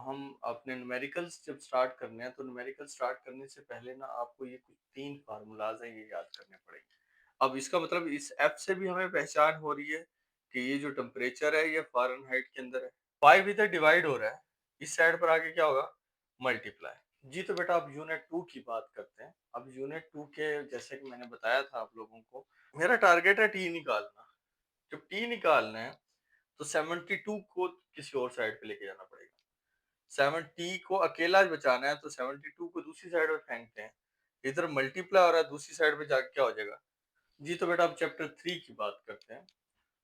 हम अपने न्यूमेरिकल्स जब स्टार्ट करने हैं तो न्यूमेरिकल स्टार्ट करने से पहले ना आपको ये कुछ 3 फार्मूलाज़ हैं, ये याद करने पड़ेंगे। अब इसका मतलब इस एफ से भी हमें पहचान हो रही है कि ये जो टेम्परेचर है ये फ़ारेनहाइट के अंदर है। 5 इधर डिवाइड हो रहा है, इस साइड पर आके क्या होगा? मल्टीप्लाई। जी, तो बेटा अब यूनिट 2 की बात करते हैं। अब यूनिट 2 के जैसे कि मैंने बताया था आप लोगों को, मेरा टारगेट है टी निकालना। जब टी निकालना है तो 72 को किसी और साइड पे लेके जाना पड़ेगा। 70 को अकेला बचाना है तो 72 को दूसरी साइड पे फेंकते हैं। इधर मल्टीप्लाई हो रहा है, दूसरी साइड पे जाके क्या हो जाएगा? जी, तो बेटा अब चैप्टर 3 की बात करते हैं।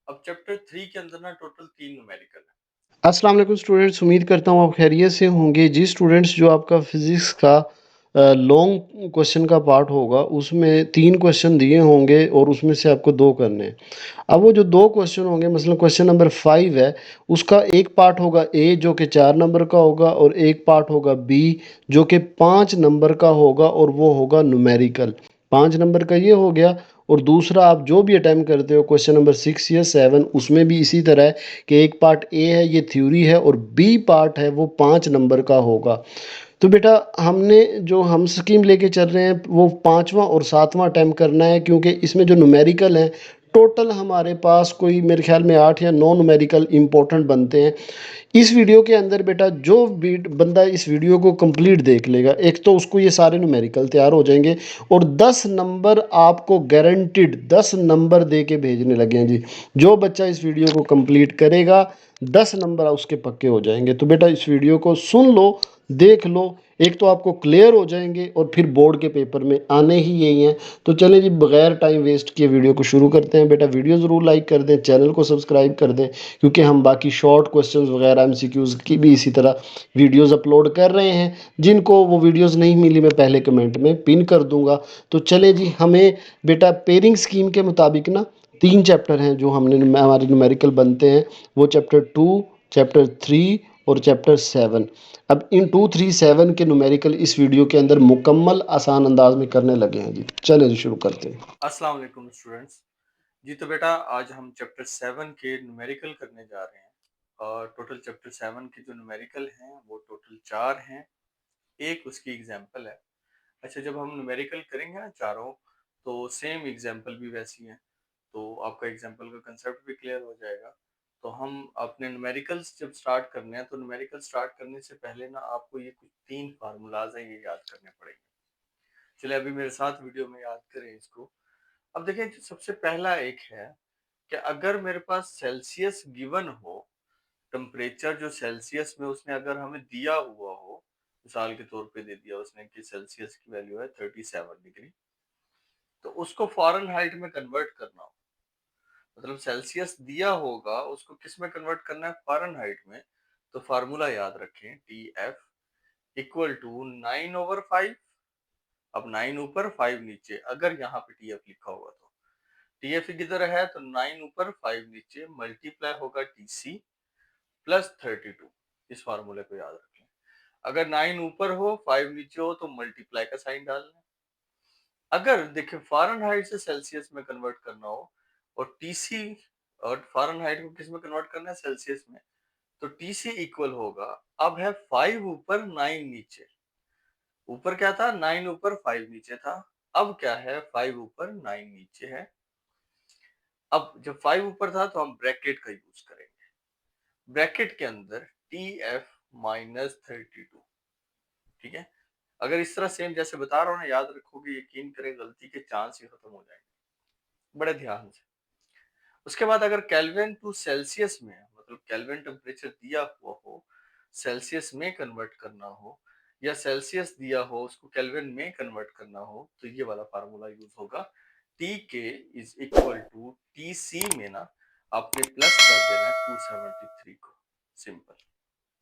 अब चैप्टर 3 के अंदर ना टोटल 3 न्यूमेरिकल है। अस्सलाम वालेकुम स्टूडेंट्स, उम्मीद करता हूँ आप खैरियत से होंगे। जी स्टूडेंट्स, जो आपका फिज़िक्स का लॉन्ग क्वेश्चन का पार्ट होगा उसमें 3 क्वेश्चन दिए होंगे और उसमें से आपको 2 करने हैं। अब वो जो 2 क्वेश्चन होंगे, मसलन क्वेश्चन नंबर 5 है, उसका एक पार्ट होगा ए जो कि 4 नंबर का होगा और एक पार्ट होगा बी जो कि 5 नंबर का होगा और वो होगा न्यूमेरिकल। 5 नंबर का ये हो गया। और दूसरा आप जो भी अटेम्प्ट करते हो क्वेश्चन नंबर 6 या 7, उसमें भी इसी तरह है कि एक पार्ट ए है, ये थ्योरी है, और बी पार्ट है वो 5 नंबर का होगा। तो बेटा हमने जो हम स्कीम लेके चल रहे हैं वो 5वां और 7वां अटेम्प्ट करना है, क्योंकि इसमें जो न्यूमेरिकल हैं टोटल हमारे पास कोई मेरे ख्याल में 8 या 9 न्यूमेरिकल इंपॉर्टेंट बनते हैं। इस वीडियो के अंदर बेटा जो बंदा इस वीडियो को कंप्लीट देख लेगा, एक तो उसको ये सारे न्यूमेरिकल तैयार हो जाएंगे और 10 नंबर आपको गारंटीड 10 नंबर दे के भेजने लगे हैं जी। जो बच्चा इस वीडियो को कंप्लीट करेगा 10 नंबर उसके पक्के हो जाएंगे। तो बेटा इस वीडियो को सुन लो, देख लो, एक तो आपको क्लियर हो जाएंगे और फिर बोर्ड के पेपर में आने ही यही हैं। तो चलें जी, बगैर टाइम वेस्ट किए वीडियो को शुरू करते हैं। बेटा वीडियो ज़रूर लाइक कर दें, चैनल को सब्सक्राइब कर दें, क्योंकि हम बाकी शॉर्ट क्वेश्चंस वगैरह एमसीक्यूज़ की भी इसी तरह वीडियोस अपलोड कर रहे हैं। जिनको वो वीडियोस नहीं मिली मैं पहले कमेंट में पिन कर दूंगा। तो चले जी, हमें बेटा पेयरिंग स्कीम के मुताबिक ना 3 चैप्टर हैं जो हमने हमारे न्यूमेरिकल बनते हैं। वो चैप्टर 2, चैप्टर 3 और चैप्टर 7। अब इन 2, 3, 7 के न्यूमेरिकल इस वीडियो के अंदर मुकम्मल आसान अंदाज में करने लगे हैं जी। चले जी, शुरू करते हैं। अस्सलाम वालेकुम स्टूडेंट्स। जी, तो बेटा आज हम चैप्टर 7 के न्यूमेरिकल करने जा रहे हैं। और टोटल चैप्टर 7 के जो न्यूमेरिकल हैं वो टोटल 4 हैं। एक उसकी एग्जांपल है। अच्छा, जब हम न्यूमेरिकल करेंगे ना चारों, तो सेम एग्जांपल भी वैसी है, तो आपका एग्जांपल का कंसेप्ट भी क्लियर हो जाएगा। तो हम अपने न्यूमेरिकल्स जब स्टार्ट करने हैं तो न्यूमेरिकल स्टार्ट करने से पहले ना आपको ये कुछ 3 फार्मूलाज हैं, ये याद करने पड़ेंगे। चलिए अभी मेरे साथ वीडियो में याद करें इसको। अब देखिए, जो सबसे पहला एक है कि अगर मेरे पास सेल्सियस गिवन हो, टेम्परेचर जो सेल्सियस में उसने अगर हमें दिया हुआ हो, मिसाल के तौर पे दे दिया उसने कि सेल्सियस की वैल्यू है 37 डिग्री, तो उसको फ़ारेनहाइट में कन्वर्ट करना हो, मतलब सेल्सियस दिया होगा उसको किस में कन्वर्ट करना है? फ़ारेनहाइट में। तो फार्मूला याद रखें, टी एफ इक्वल टू 9/5। अब 9 ऊपर 5 नीचे, अगर यहाँ पे टी एफ लिखा होगा तो टी एफ किधर है? तो 9 ऊपर 5 नीचे, मल्टीप्लाई होगा टी सी प्लस 32। इस फार्मूले को याद रखें। अगर 9 ऊपर हो 5 नीचे हो तो मल्टीप्लाई का साइन डालना है। अगर देखिए फ़ारेनहाइट से सेल्सियस में कन्वर्ट करना हो और टीसी, और फ़ारेनहाइट को किस में कन्वर्ट करना है? सेल्सियस में। तो टीसी इक्वल होगा, अब है 5 ऊपर 9 नीचे। ऊपर क्या था? 9 ऊपर 5 नीचे था। अब क्या है? 5 ऊपर 9 नीचे है। अब जब 5 ऊपर था तो हम ब्रैकेट का यूज करेंगे। ब्रैकेट के अंदर टी एफ माइनस 32। ठीक है। अगर इस तरह सेम जैसे बता रहा हूँ ना, याद रखोगे, यकीन करें गलती के चांस ही खत्म हो जाएंगे। बड़े ध्यान से। उसके बाद अगर केल्विन टू सेल्सियस में, मतलब केल्विन टेम्परेचर दिया हुआ हो, सेल्सियस में कन्वर्ट करना हो, या सेल्सियस दिया हो उसको केल्विन में कन्वर्ट करना हो, तो ये वाला फार्मूला यूज होगा। T K is equal to T C में ना आपने प्लस कर देना है 273 को। सिंपल।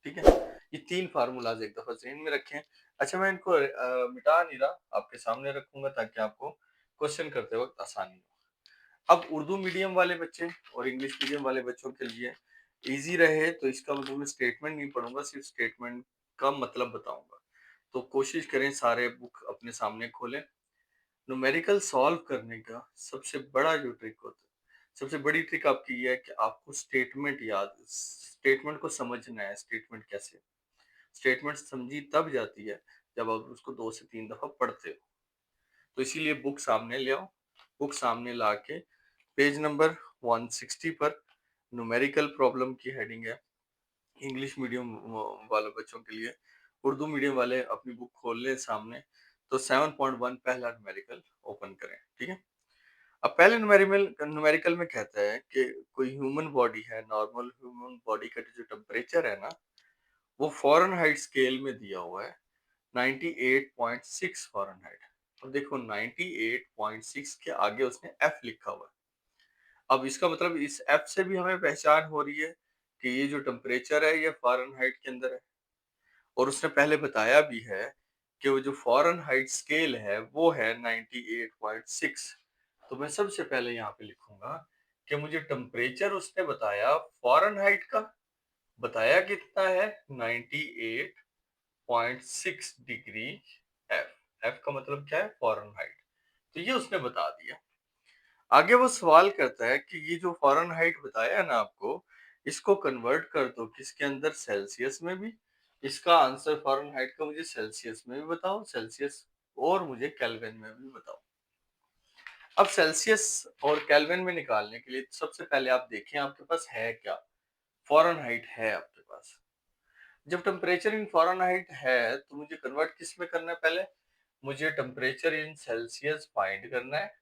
ठीक है। ये 3 फार्मूलाज एक दफा ज़हन में रखें। अच्छा, मैं इनको मिटा नहीं रहा, आपके सामने रखूंगा ताकि आपको क्वेश्चन करते वक्त आसानी हो। अब उर्दू मीडियम वाले बच्चे और इंग्लिश मीडियम वाले बच्चों के लिए इजी रहे तो इसका मतलब मैं स्टेटमेंट नहीं पढ़ूंगा, सिर्फ स्टेटमेंट का मतलब बताऊंगा। तो कोशिश करें सारे बुक अपने सामने खोलें। न्यूमेरिकल सॉल्व करने का सबसे बड़ा जो ट्रिक होता है, सबसे बड़ी ट्रिक आपकी ये है कि आपको स्टेटमेंट को समझना है। स्टेटमेंट कैसे? स्टेटमेंट समझी तब जाती है जब आप उसको 2 से 3 दफा पढ़ते हो। तो इसीलिए बुक सामने ले आओ। बुक सामने ला के पेज नंबर 160 पर न्यूमेरिकल प्रॉब्लम की हेडिंग है। इंग्लिश मीडियम वाले बच्चों के लिए, उर्दू मीडियम वाले अपनी बुक खोल लें सामने। तो 7.1 पहला न्यूमेरिकल ओपन करें, ठीक है। अब पहले न्यूमेरिकल न्यूमेरिकल में कहता है कि कोई ह्यूमन बॉडी है, नॉर्मल ह्यूमन बॉडी का जो टेम्परेचर है ना, वो फ़ारेनहाइट स्केल में दिया हुआ है 98.6 फ़ारेनहाइट। और देखो 98.6 के आगे उसने एफ लिखा हुआ है। अब इसका मतलब इस एफ से भी हमें पहचान हो रही है कि ये जो टेम्परेचर है ये फ़ारेनहाइट के अंदर है। और उसने पहले बताया भी है कि वो जो फ़ारेनहाइट स्केल है वो है 98.6। तो मैं सबसे पहले यहाँ पे लिखूंगा कि मुझे टेम्परेचर उसने बताया फ़ारेनहाइट का, बताया कितना है 98.6 डिग्री एफ। एफ का मतलब क्या है, फ़ारेनहाइट। तो ये उसने बता दिया। आगे वो सवाल करता है कि ये जो फ़ारेनहाइट बताया है ना आपको, इसको कन्वर्ट कर दो किसके अंदर, सेल्सियस में भी। इसका आंसर फ़ारेनहाइट का मुझे सेल्सियस में भी बताओ, सेल्सियस और मुझे केल्विन में भी बताओ। अब सेल्सियस और केल्विन में निकालने के लिए सबसे पहले आप देखें आपके पास है क्या। फ़ारेनहाइट है आपके पास। जब टेम्परेचर इन फ़ारेनहाइट है तो मुझे कन्वर्ट किस में करना है, पहले मुझे टेम्परेचर इन सेल्सियस फाइंड करना है,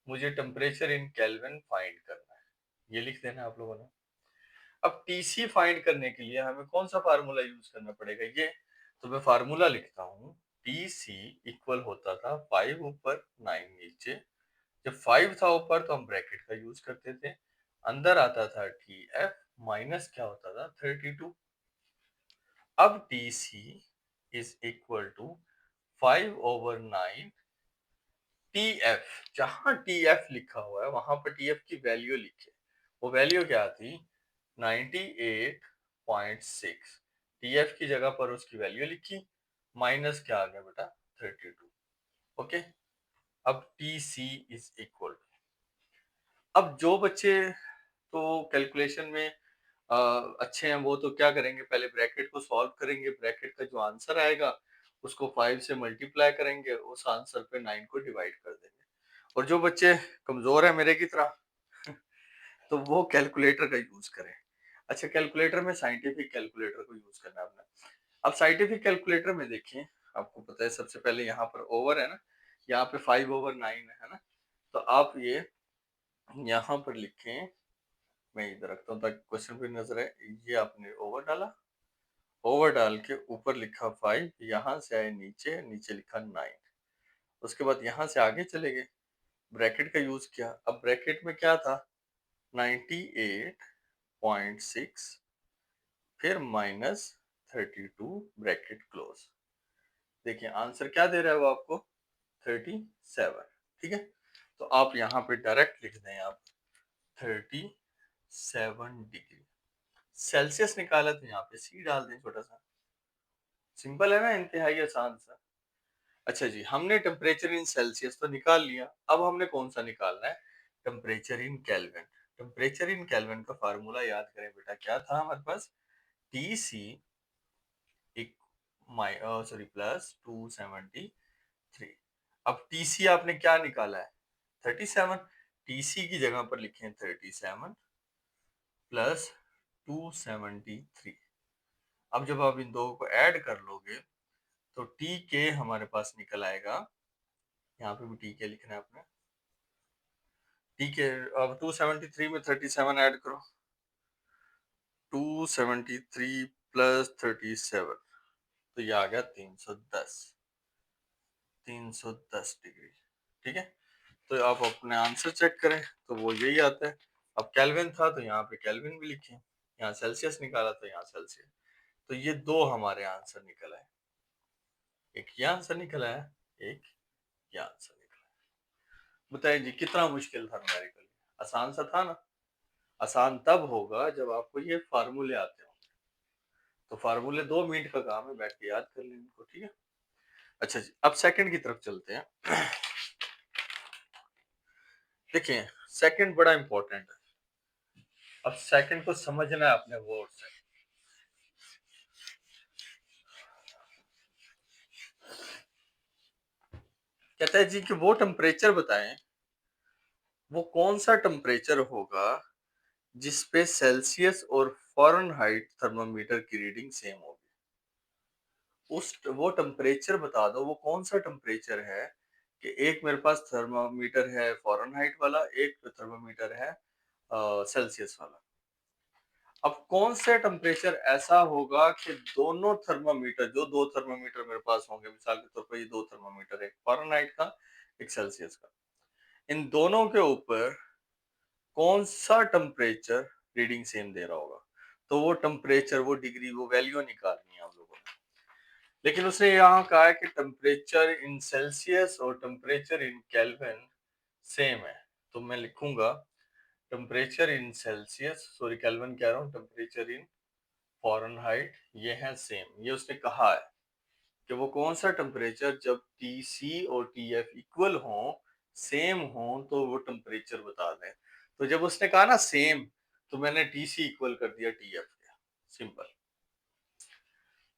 मुझे टेम्परेचर इन केल्विन फाइंड करना है। ये लिख देना आप लोगों ने। अब टीसी फाइंड करने के लिए हमें कौन सा फार्मूला यूज करना पड़ेगा, ये तो मैं फार्मूला लिखता हूँ। टीसी इक्वल होता था 5 ऊपर 9 नीचे। जब 5 था ऊपर तो हम ब्रैकेट का यूज करते थे, अंदर आता था टी एफ माइनस क्या होता था 32। अब TC is equal to 5/9 T F. जहां टी एफ लिखा हुआ है वहां पर टी एफ की वैल्यू लिखे। वो वैल्यू क्या थी, 98.6। टी एफ की जगह पर उसकी वैल्यू लिखी, माइनस क्या आ गया बेटा 32। ओके। अब टी सी इज इक्वल। अब जो बच्चे तो कैलकुलेशन में अच्छे हैं वो तो क्या करेंगे, पहले ब्रैकेट को सॉल्व करेंगे, ब्रैकेट का जो आंसर आएगा उसको 5 से मल्टीप्लाई करेंगे, उस आंसर पे 9 को डिवाइड कर देंगे। और जो बच्चे कमजोर है मेरे की तरह तो वो कैलकुलेटर का यूज करें। अच्छा, कैलकुलेटर में साइंटिफिक कैलकुलेटर को यूज करना है आपने। अब साइंटिफिक कैलकुलेटर में देखिए, आपको पता है सबसे पहले यहाँ पर ओवर है ना, यहाँ पे 5/9 है ना। तो आप ये यहाँ पर लिखें, मैं इधर रखता हूँ ताकि क्वेश्चन पे नजर आए। ये आपने ओवर डाला, ओवर डाल के ऊपर लिखा 5, यहाँ से आए नीचे, नीचे लिखा 9। उसके बाद यहाँ से आगे चले गए, ब्रैकेट का यूज किया। अब ब्रैकेट में क्या था 98.6 फिर -32 ब्रैकेट क्लोज। देखिए आंसर क्या दे रहा है वो आपको 37। ठीक है। तो आप यहाँ पे डायरेक्ट लिख दें आप 37 डिग्री। सेल्सियस निकाला तो यहाँ पे सी डाल दें छोटा सा। सिंपल है ना, इंतहाई आसान सा। अच्छा जी, हमने टेम्परेचर इन सेल्सियस तो निकाल लिया। अब हमने कौन सा निकालना है, temperature in kelvin. Temperature in kelvin का फार्मूला याद करें बेटा, क्या था हमारे पास, टी सी सॉरी प्लस 273। अब टीसी आपने क्या निकाला है 37। टीसी की जगह पर लिखें 37 प्लस 273। अब जब आप इन दो को ऐड कर लोगे तो टी के हमारे पास निकल आएगा, यहाँ पे भी टी के लिखना है आपने। टी के अब 273 में 37 ऐड करो, 273 प्लस 37 तो ये आ गया 310। 310 डिग्री। ठीक है। तो आप अपने आंसर चेक करें तो वो यही आता है। अब केल्विन था तो यहाँ पे केल्विन भी लिखें, यहाँ सेल्सियस निकाला तो यहाँ सेल्सियस। तो ये दो हमारे आंसर निकल आए, एक ये आंसर निकला है, एक ये आंसर निकला है। बताइए जी कितना मुश्किल था न्यूमेरिकल, आसान सा था ना। आसान तब होगा जब आपको ये फार्मूले आते हो। तो फार्मूले 2 मिनट का काम है, बैठ के याद कर लें इनको, ठीक है। अच्छा जी, अब सेकंड की तरफ चलते हैं। देखिए सेकंड बड़ा इंपॉर्टेंट है। अब सेकंड को समझना है अपने वर्ड से। कहता है जी कि वो टेम्परेचर बताएं, वो कौन सा टेम्परेचर होगा जिसपे सेल्सियस और फ़ारेनहाइट थर्मामीटर की रीडिंग सेम होगी। वो टेम्परेचर बता दो, वो कौन सा टेम्परेचर है कि एक मेरे पास थर्मामीटर है फ़ारेनहाइट वाला, एक थर्मामीटर है सेल्सियस वाला। अब कौन से टेम्परेचर ऐसा होगा कि दोनों थर्मामीटर, जो दो थर्मामीटर मेरे पास होंगे, मिसाल के तौर पर ये दो थर्मामीटर, एक फ़ारेनहाइट का, एक सेल्सियस का, इन दोनों के ऊपर कौन सा टेम्परेचर रीडिंग सेम दे रहा होगा। तो वो टेम्परेचर, वो डिग्री, वो वैल्यू निकालनी है हम लोगों ने। लेकिन उसने यहाँ कहा है कि टेम्परेचर इन सेल्सियस और टेम्परेचर इन केल्विन सेम है। तो मैं लिखूंगा temperature in Celsius, sorry kelvin कह रहा हूँ, टेम्परेचर इन फ़ारेनहाइट, ये है सेम। ये उसने कहा है कि वो कौन सा टेम्परेचर जब टीसी और टीएफ इक्वल हो, सेम हो, तो वो टेम्परेचर बता दें। तो जब उसने कहा ना सेम, तो मैंने टीसी इक्वल कर दिया टीएफ के, सिंपल।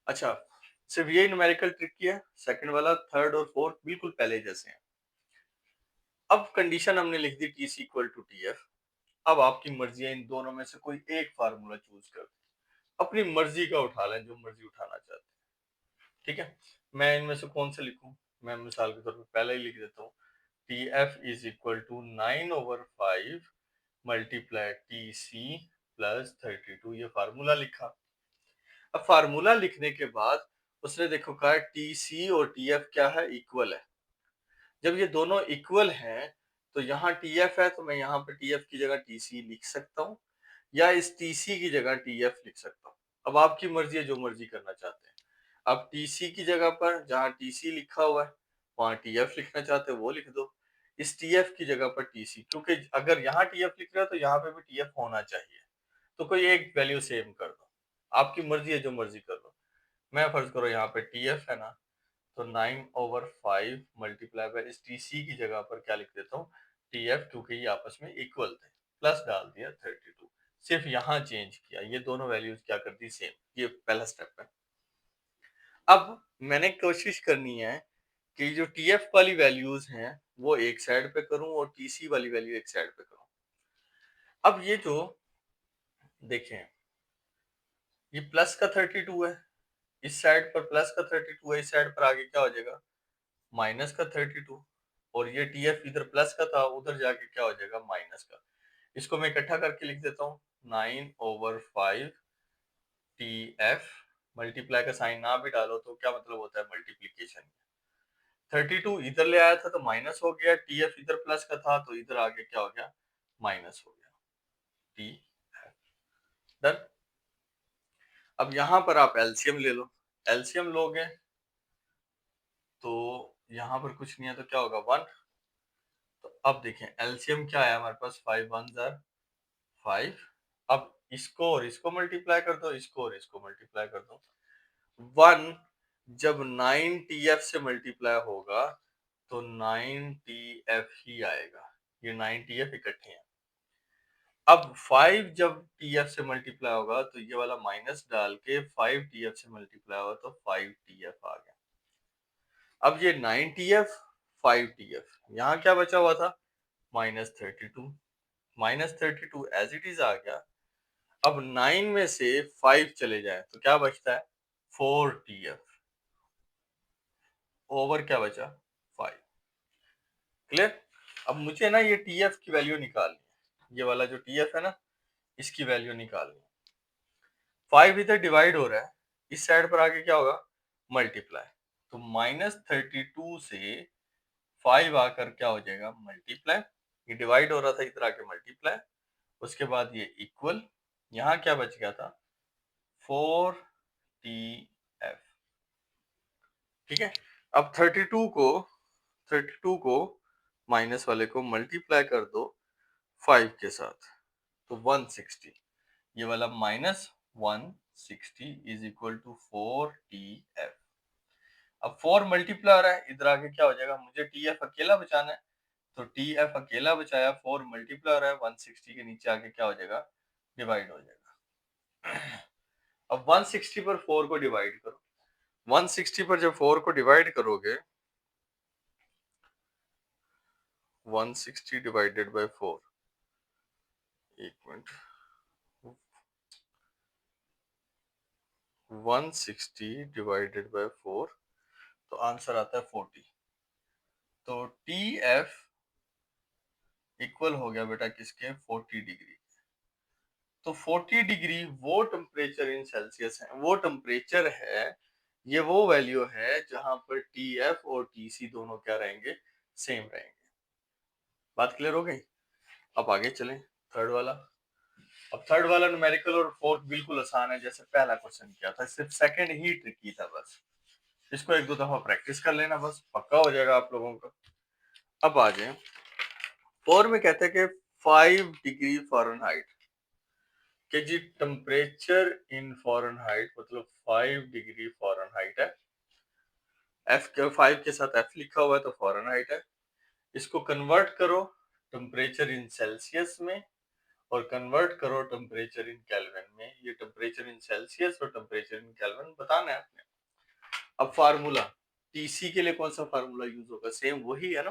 अच्छा, सिर्फ ये न्यूमेरिकल ट्रिक किया है। सेकंड वाला, थर्ड और फोर्थ बिल्कुल पहले जैसे हैं। अब कंडीशन हमने लिख दी टीसी इक्वल टू टीएफ। अब आपकी मर्जी है, इन दोनों में से कोई एक फार्मूला चूज कर, अपनी मर्जी का उठा लें, जो मर्जी उठाना चाहते हैं। ठीक है, मैं इनमें से कौन से लिखूं? मैं मिसाल के तौर पर पहले ही लिख देता हूँ, T F is equal to 9/5 multiply T C plus 32। ये फार्मूला लिखा। अब फार्मूला लिखने के बाद उसने देखो कहा टी सी और टी एफ क्या है, इक्वल है। जब ये दोनों इक्वल हैं, तो यहाँ टी एफ है, तो मैं यहाँ पे टी एफ की जगह टी सी लिख सकता हूँ, या इस टी सी की जगह टी एफ लिख सकता हूँ। अब आपकी मर्जी है, जो मर्जी करना चाहते हैं। अब टीसी की जगह पर जहां टीसी लिखा हुआ है, वहां टीएफ लिखना चाहते हो वो लिख दो। इस टीएफ की जगह पर टीसी, क्योंकि अगर यहाँ टीएफ लिख रहे हो तो यहाँ पे भी टीएफ होना चाहिए। तो कोई एक वैल्यू सेम कर दो, आपकी मर्जी है, जो मर्जी कर लो। मैं फर्ज करो यहाँ पे टीएफ है ना, तो 9/5 मल्टीप्लाई बाय इस टीसी की जगह पर क्या लिख देता हूँ, टीएफ, क्योंकि ये आपस में इक्वल थे, प्लस डाल दिया 32। सिर्फ यहाँ चेंज किया, ये दोनों वैल्यूज क्या कर दी, सेम। ये पहला स्टेप है। अब मैंने कोशिश करनी है कि जो टीएफ वाली वैल्यूज हैं वो एक साइड पे करूं और टीसी वाली वैल्यू एक साइड पे करूं। अब ये जो देखें, ये प्लस का 32 है, इस साइड पर प्लस का 32 है, इस साइड पर आगे क्या हो जाएगा, माइनस का 32। और ये टीएफ इधर प्लस का था, उधर जाके क्या हो जाएगा, माइनस का। इसको मैं इकट्ठा करके लिख देता हूँ, 9/5 टी एफ, मल्टीप्लाई का साइन ना भी डालो तो क्या मतलब होता है, मल्टीप्लीकेशन। 32 इधर ले आया था तो माइनस हो गया, टीएफ इधर प्लस का था तो इधर आगे क्या हो गया, माइनस हो गया, टी डन। अब यहां पर आप एलसीएम ले लो, एलसीएम लोगे तो यहां पर कुछ नहीं है तो क्या होगा, 1। तो अब देखें एलसीएम क्या है हमारे पास, 5 1 जार 5। अब इसको और इसको मल्टीप्लाई कर दो, इसको और इसको मल्टीप्लाई कर दो। 1 जब 9 टीएफ से मल्टीप्लाई होगा तो 9 टीएफ ही आएगा, ये 9 टीएफ इकट्ठे हैं। अब 5 जब टीएफ से मल्टीप्लाई होगा तो ये वाला माइनस डाल के 5 टीएफ से मल्टीप्लाई होगा तो 5 टीएफ आ गया। अब ये 9 टीएफ 5 टीएफ, यहाँ क्या बचा हुआ था, -32। -32 एज इट इज आ गया। अब 9 में से 5 चले जाए तो क्या बचता है, 4 टीएफ ओवर क्या बचा, 5। क्लियर। अब मुझे ना ये टीएफ की वैल्यू निकालनी है, ये वाला जो टीएफ है ना, इसकी वैल्यू निकालनी है। 5 इधर डिवाइड हो रहा है, इस साइड पर आके क्या होगा, मल्टीप्लाई। तो -32 से 5 आकर क्या हो जाएगा, मल्टीप्लाई। ये डिवाइड हो रहा था, इधर आके मल्टीप्लाई, उसके बाद ये इक्वल, यहाँ क्या बच गया था, 4 टी एफ। ठीक है। अब 32 को माइनस वाले को मल्टीप्लाई कर दो 5 के साथ, तो 160। ये वाला -160 is equal to 4 T F. अब 4 मल्टीप्लाई हो रहा है, इधर आके क्या हो जाएगा, मुझे टी एफ अकेला बचाना है, तो टी एफ अकेला बचाया, 4 मल्टीप्लाई हो रहा है, 160 के नीचे आके क्या हो जाएगा, डिवाइड हो जाएगा। अब 160 पर 4 को डिवाइड करो, 160 पर जब 4 को डिवाइड करोगे 160 डिवाइडेड बाय 4, एक मिनट, 160 डिवाइडेड बाय 4, तो आंसर आता है 40। तो टी एफ इक्वल हो गया बेटा किसके, 40 डिग्री। तो 40 डिग्री वो टेम्परेचर इन सेल्सियस है, वो टेम्परेचर है, ये वो वैल्यू है जहां पर टी एफ और टी सी दोनों क्या रहेंगे, सेम रहेंगे। बात क्लियर हो गई। अब आगे चलें, थर्ड वाला। अब थर्ड वाला न्यूमेरिकल और फोर्थ बिल्कुल आसान है, जैसे पहला क्वेश्चन किया था, सिर्फ सेकंड ही ट्रिकी था बस। इसको एक दो दफा प्रैक्टिस कर लेना, बस पक्का हो जाएगा आप लोगों का। अब आ जाए, फोर में कहते हैं कि 5 डिग्री फ़ारेनहाइट के जी टेम्परेचर इन फ़ारेनहाइट, मतलब 5 डिग्री फ़ारेनहाइट है। एफ के 5 के साथ एफ लिखा हुआ है तो फ़ारेनहाइट है। इसको कन्वर्ट करो टेम्परेचर इन सेल्सियस में और कन्वर्ट करो टेम्परेचर इन केल्विन में। ये टेम्परेचर इन सेल्सियस और टेम्परेचर इन केल्विन बताना है आपने। अब फार्मूला टीसी के लिए कौन सा फार्मूला यूज होगा, सेम वही है ना।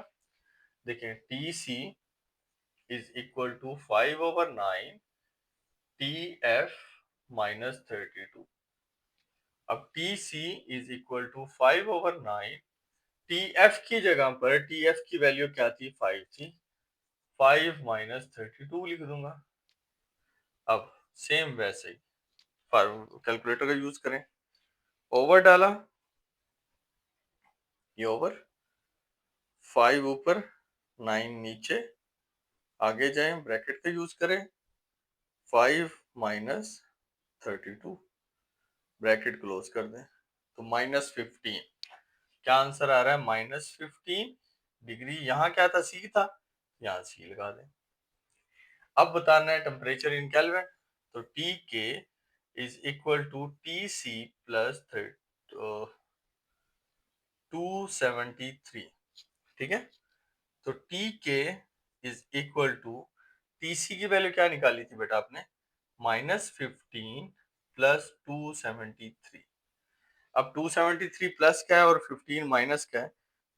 देखें, TC is equal to 5/9 T F minus 32। अब TC is equal to 5/9, T F की जगह पर टी एफ की वैल्यू क्या थी, 5 थी, 5 माइनस 32 लिख दूंगा। अब सेम वैसे ही कैलकुलेटर का यूज करें, ओवर डाला, ये ओवर, 5 ऊपर 9 नीचे, आगे जाएं ब्रैकेट का यूज करें, 5 माइनस 32, ब्रैकेट क्लोज कर दें, तो -15। क्या आंसर आ रहा है, -15 डिग्री। यहाँ क्या था, सी था, यहाँ सी लगा दें। अब बताना है टेम्परेचर इन केल्विन, तो T K is equal to T C plus 273, ठीक है। तो T K is equal to, T C की वैल्यू क्या निकाली थी बेटा आपने, -15 प्लस 273। अब 273 प्लस क्या है और 15 माइनस क्या है,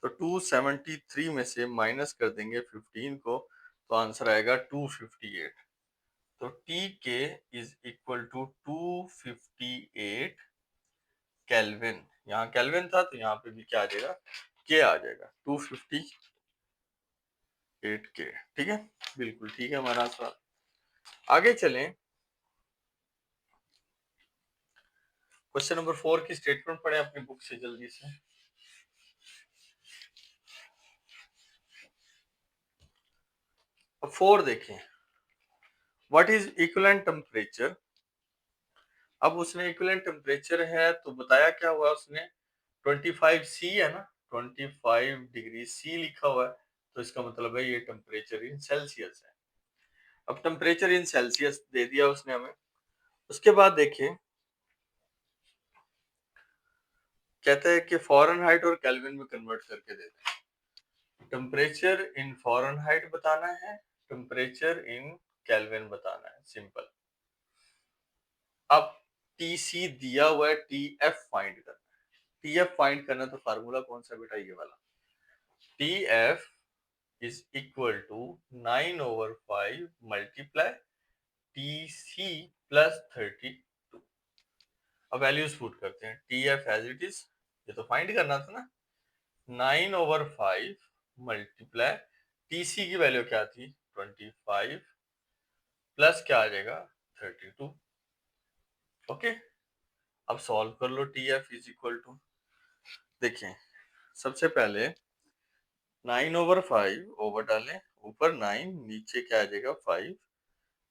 तो 273 में से माइनस कर देंगे 15 को, तो आंसर आएगा 258। तो T K is equal to 258 kelvin. यहाँ केल्विन था तो यहाँ पे भी क्या आ जाएगा, के आ जाएगा, 258 के। ठीक है, बिल्कुल ठीक है हमारा सवाल। आगे चलें, क्वेश्चन नंबर 4 की स्टेटमेंट पढ़ें अपनी बुक से जल्दी से। अब 4 देखें, व्हाट इज इक्विवेलेंट टेम्परेचर। अब उसने इक्विवेलेंट टेम्परेचर है तो बताया क्या हुआ उसने, 25 सी है ना, 25 डिग्री सी लिखा हुआ है, तो इसका मतलब है ये टेम्परेचर इन सेल्सियस है। अब टेम्परेचर इन सेल्सियस दे दिया उसने हमें। उसके बाद देखिए, कहता है कि फ़ारेनहाइट और केल्विन में कन्वर्ट करके दे दें। टेम्परेचर इन फ़ारेनहाइट बताना है, टेम्परेचर इन केल्विन बताना है, सिंपल। अब टी सी दिया हुआ है, टी एफ फाइंड करना है। टी एफ फाइंड करना तो फार्मूला कौन सा बेटा, ये वाला, T F is equal to 9/5 multiply T C plus 32। अब वैल्यूज पुट करते हैं, T F as it is, ये तो फाइंड करना था ना, 9/5 मल्टीप्लाई टी सी की वैल्यू क्या थी, 25 प्लस क्या आ जाएगा, 32। ओके, अब सॉल्व कर लो, T F is equal to, देखिए सबसे पहले 9/5 ओवर डालें, ऊपर 9 नीचे क्या आ जाएगा 5,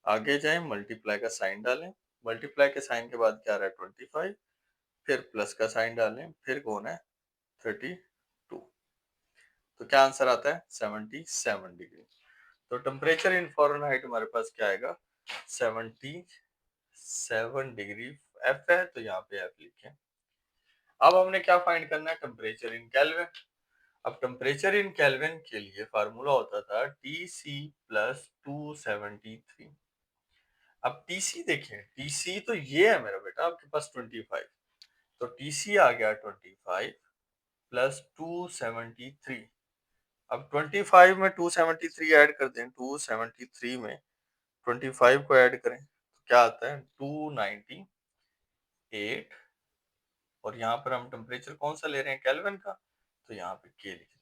आगे जाएं मल्टीप्लाई का साइन डालें, मल्टीप्लाई के साइन के बाद क्या आ रहा है 25, फिर प्लस का साइन डालें, फिर कौन है 32, तो क्या आंसर आता है 77 डिग्री। तो टेम्परेचर इन फ़ारेनहाइट हमारे पास क्या आएगा, 77 डिग्री। एफ है तो यहाँ पे एफ लिखें। अब हमने क्या फाइंड करना है, टेम्परेचर इन केल्विन। अब टेम्परेचर इन केल्विन के लिए फार्मूला होता था टी सी प्लस 273। अब टीसी देखें, टीसी तो ये है मेरा बेटा आपके पास 25, तो टीसी आ गया 25 प्लस 273, अब 25 में 273 ऐड कर दें, 273 में 25 को ऐड करें तो क्या आता है 298, और यहाँ पर हम टेम्परेचर कौन सा ले रहे हैं, केल्विन का, तो यहाँ पे के लिख दें।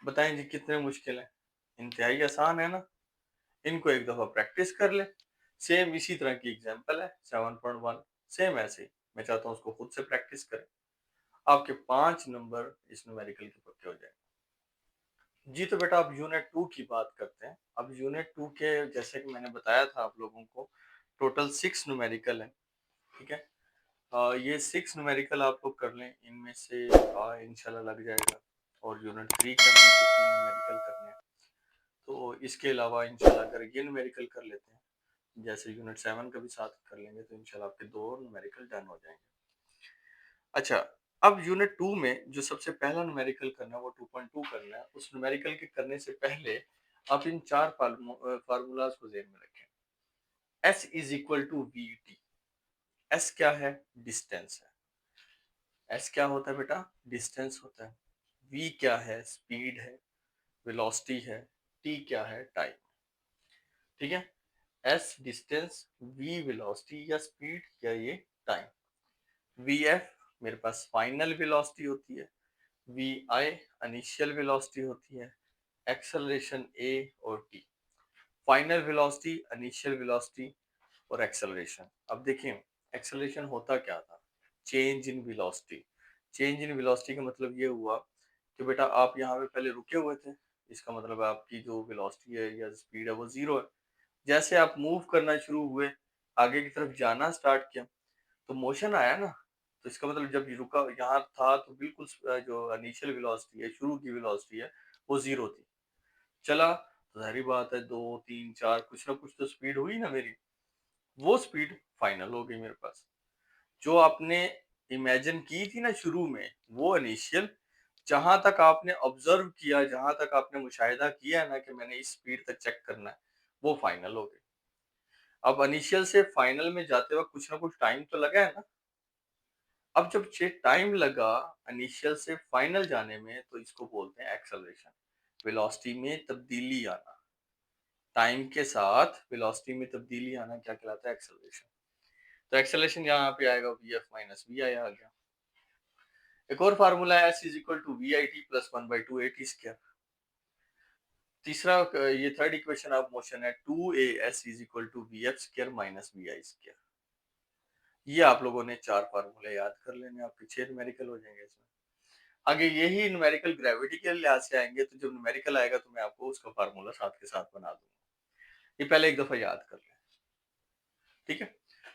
बताएं जी कितने मुश्किल है, इंतहाई आसान है ना। इनको एक दफा प्रैक्टिस कर ले। सेम इसी तरह की एग्जांपल है 7.1, सेम ऐसे ही मैं चाहता हूँ उसको खुद से प्रैक्टिस करें। आपके 5 नंबर इस न्यूमेरिकल के पक्के हो जाएंगे जी। तो बेटा अब यूनिट 2 की बात करते हैं। अब यूनिट 2 के जैसे कि मैंने बताया था आप लोगों को, टोटल 6 न्यूमेरिकल है, ठीक है। ये 6 न्यूमेरिकल आप लोग कर लें, इनमें से इंशाल्लाह लग जाएगा। और यूनिट 3 के हमने 15 न्यूमेरिकल करने हैं, तो इसके अलावा इंशाल्लाह अगर ये न्यूमेरिकल कर लेते हैं, जैसे यूनिट 7 का भी साथ कर लेंगे, तो इंशाल्लाह आपके 2 न्यूमेरिकल डन हो जाएंगे। अच्छा, अब यूनिट 2 में जो सबसे पहला न्यूमेरिकल करना है वो 2.2 करना है। उस न्यूमेरिकल के करने से पहले आप इन 4 फार्मूलाज को ज़हन में रखें। S is equal to V T. S क्या है, डिस्टेंस है। एस क्या होता है बेटा, डिस्टेंस होता है। वी क्या है, स्पीड है, वेलोसिटी है। टी क्या है, टाइम। ठीक है, एस डिस्टेंस, वी वेलोसिटी या स्पीड, या ये टाइम। वी एफ मेरे पास फाइनल वेलोसिटी होती है, वी आई इनिशियल वेलोसिटी होती है, एक्सेलरेशन ए और T. Final velocity, initial velocity और एक्सेलरेशन। अब देखिए एक्सेलरेशन होता क्या था, change in velocity. Change in velocity का मतलब ये हुआ कि बेटा आप यहाँ पे पहले रुके हुए थे, इसका मतलब आपकी जो वेलोसिटी है या स्पीड है वो जीरो है। जैसे आप मूव करना शुरू हुए, आगे की तरफ जाना स्टार्ट किया, तो मोशन आया ना। तो इसका मतलब जब ये रुका यहाँ था तो बिल्कुल जो इनिशियल वेलोसिटी है, शुरू की वेलोसिटी है, वो जीरो थी। चला तो जाहिर बात है 2 3 4 कुछ ना कुछ तो स्पीड हुई ना मेरी, वो स्पीड फाइनल हो गई मेरे पास। जो आपने इमेजिन की थी ना शुरू में, वो इनिशियल, जहां तक आपने ऑब्जर्व किया, जहां तक आपने मुशाहिदा किया ना कि मैंने इस स्पीड तक चेक करना है, वो फाइनल हो गई। अब इनिशियल से फाइनल में जाते वक्त कुछ ना कुछ टाइम तो लगा है ना। अब जब टाइम लगा इनिशियल से फाइनल जाने में, तो इसको बोलते हैं एक्सेलरेशन। वेलोसिटी में तब्दीली आना, टाइम के साथ वेलोसिटी में तब्दीली आना क्या कहलाता है, एक्सेलरेशन। तो एक्सेलरेशन यहाँ पे आएगा V F minus V I आ गया। एक और फार्मूला है, S is equal to V I T plus 1/2 A T square. तीसरा ये थर्ड इक्वेशन ऑफ मोशन है, 2 A S is equal to V F square minus V I square. ये आप लोगों ने 4 फार्मूले याद कर लेने, आपके 6 न्यूमेरिकल हो जाएंगे इसमें। आगे यही न्यूमेरिकल ग्रेविटी के लिहाज से आएंगे, तो जब न्यूमेरिकल आएगा तो मैं आपको उसका फार्मूला साथ के साथ बना दूंगा। ये पहले एक दफा याद कर लें, ठीक है।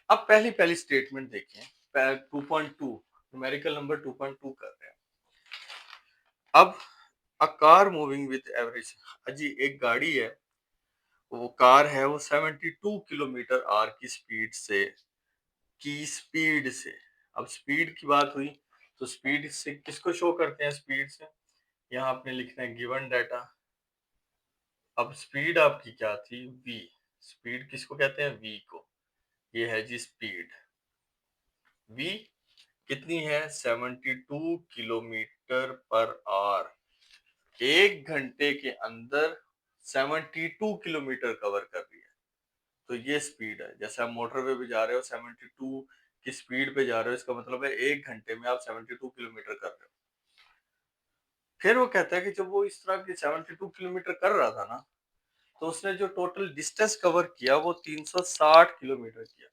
अब पहली पहली स्टेटमेंट देखिए, 2.2 न्यूमेरिकल नंबर 2.2 कर रहे हैं। अब a car moving with average, अजी एक गाड़ी है, वो कार है, वो 72 किलोमीटर आर की स्पीड से। अब स्पीड की बात हुई, तो स्पीड से किसको शो करते हैं, स्पीड से यहाँ आपने लिखना है गिवन डाटा। अब स्पीड आपकी क्या थी, v। स्पीड किसको कहते हैं, v को। ये है जी स्पीड, v कितनी है, 72 किलोमीटर पर आवर। एक घंटे के अंदर 72 किलोमीटर कवर कर रही है। तो ये स्पीड है। जैसे आप मोटरवे पे जा रहे हो, 72 की स्पीड पे जा रहे हो, इसका मतलब है एक घंटे में आप 72 किलोमीटर कर रहे हो। फिर वो कहता है कि जब वो इस तरह की 72 किलोमीटर कर रहा था ना, तो उसने जो टोटल डिस्टेंस कवर किया वो 360 किलोमीटर किया।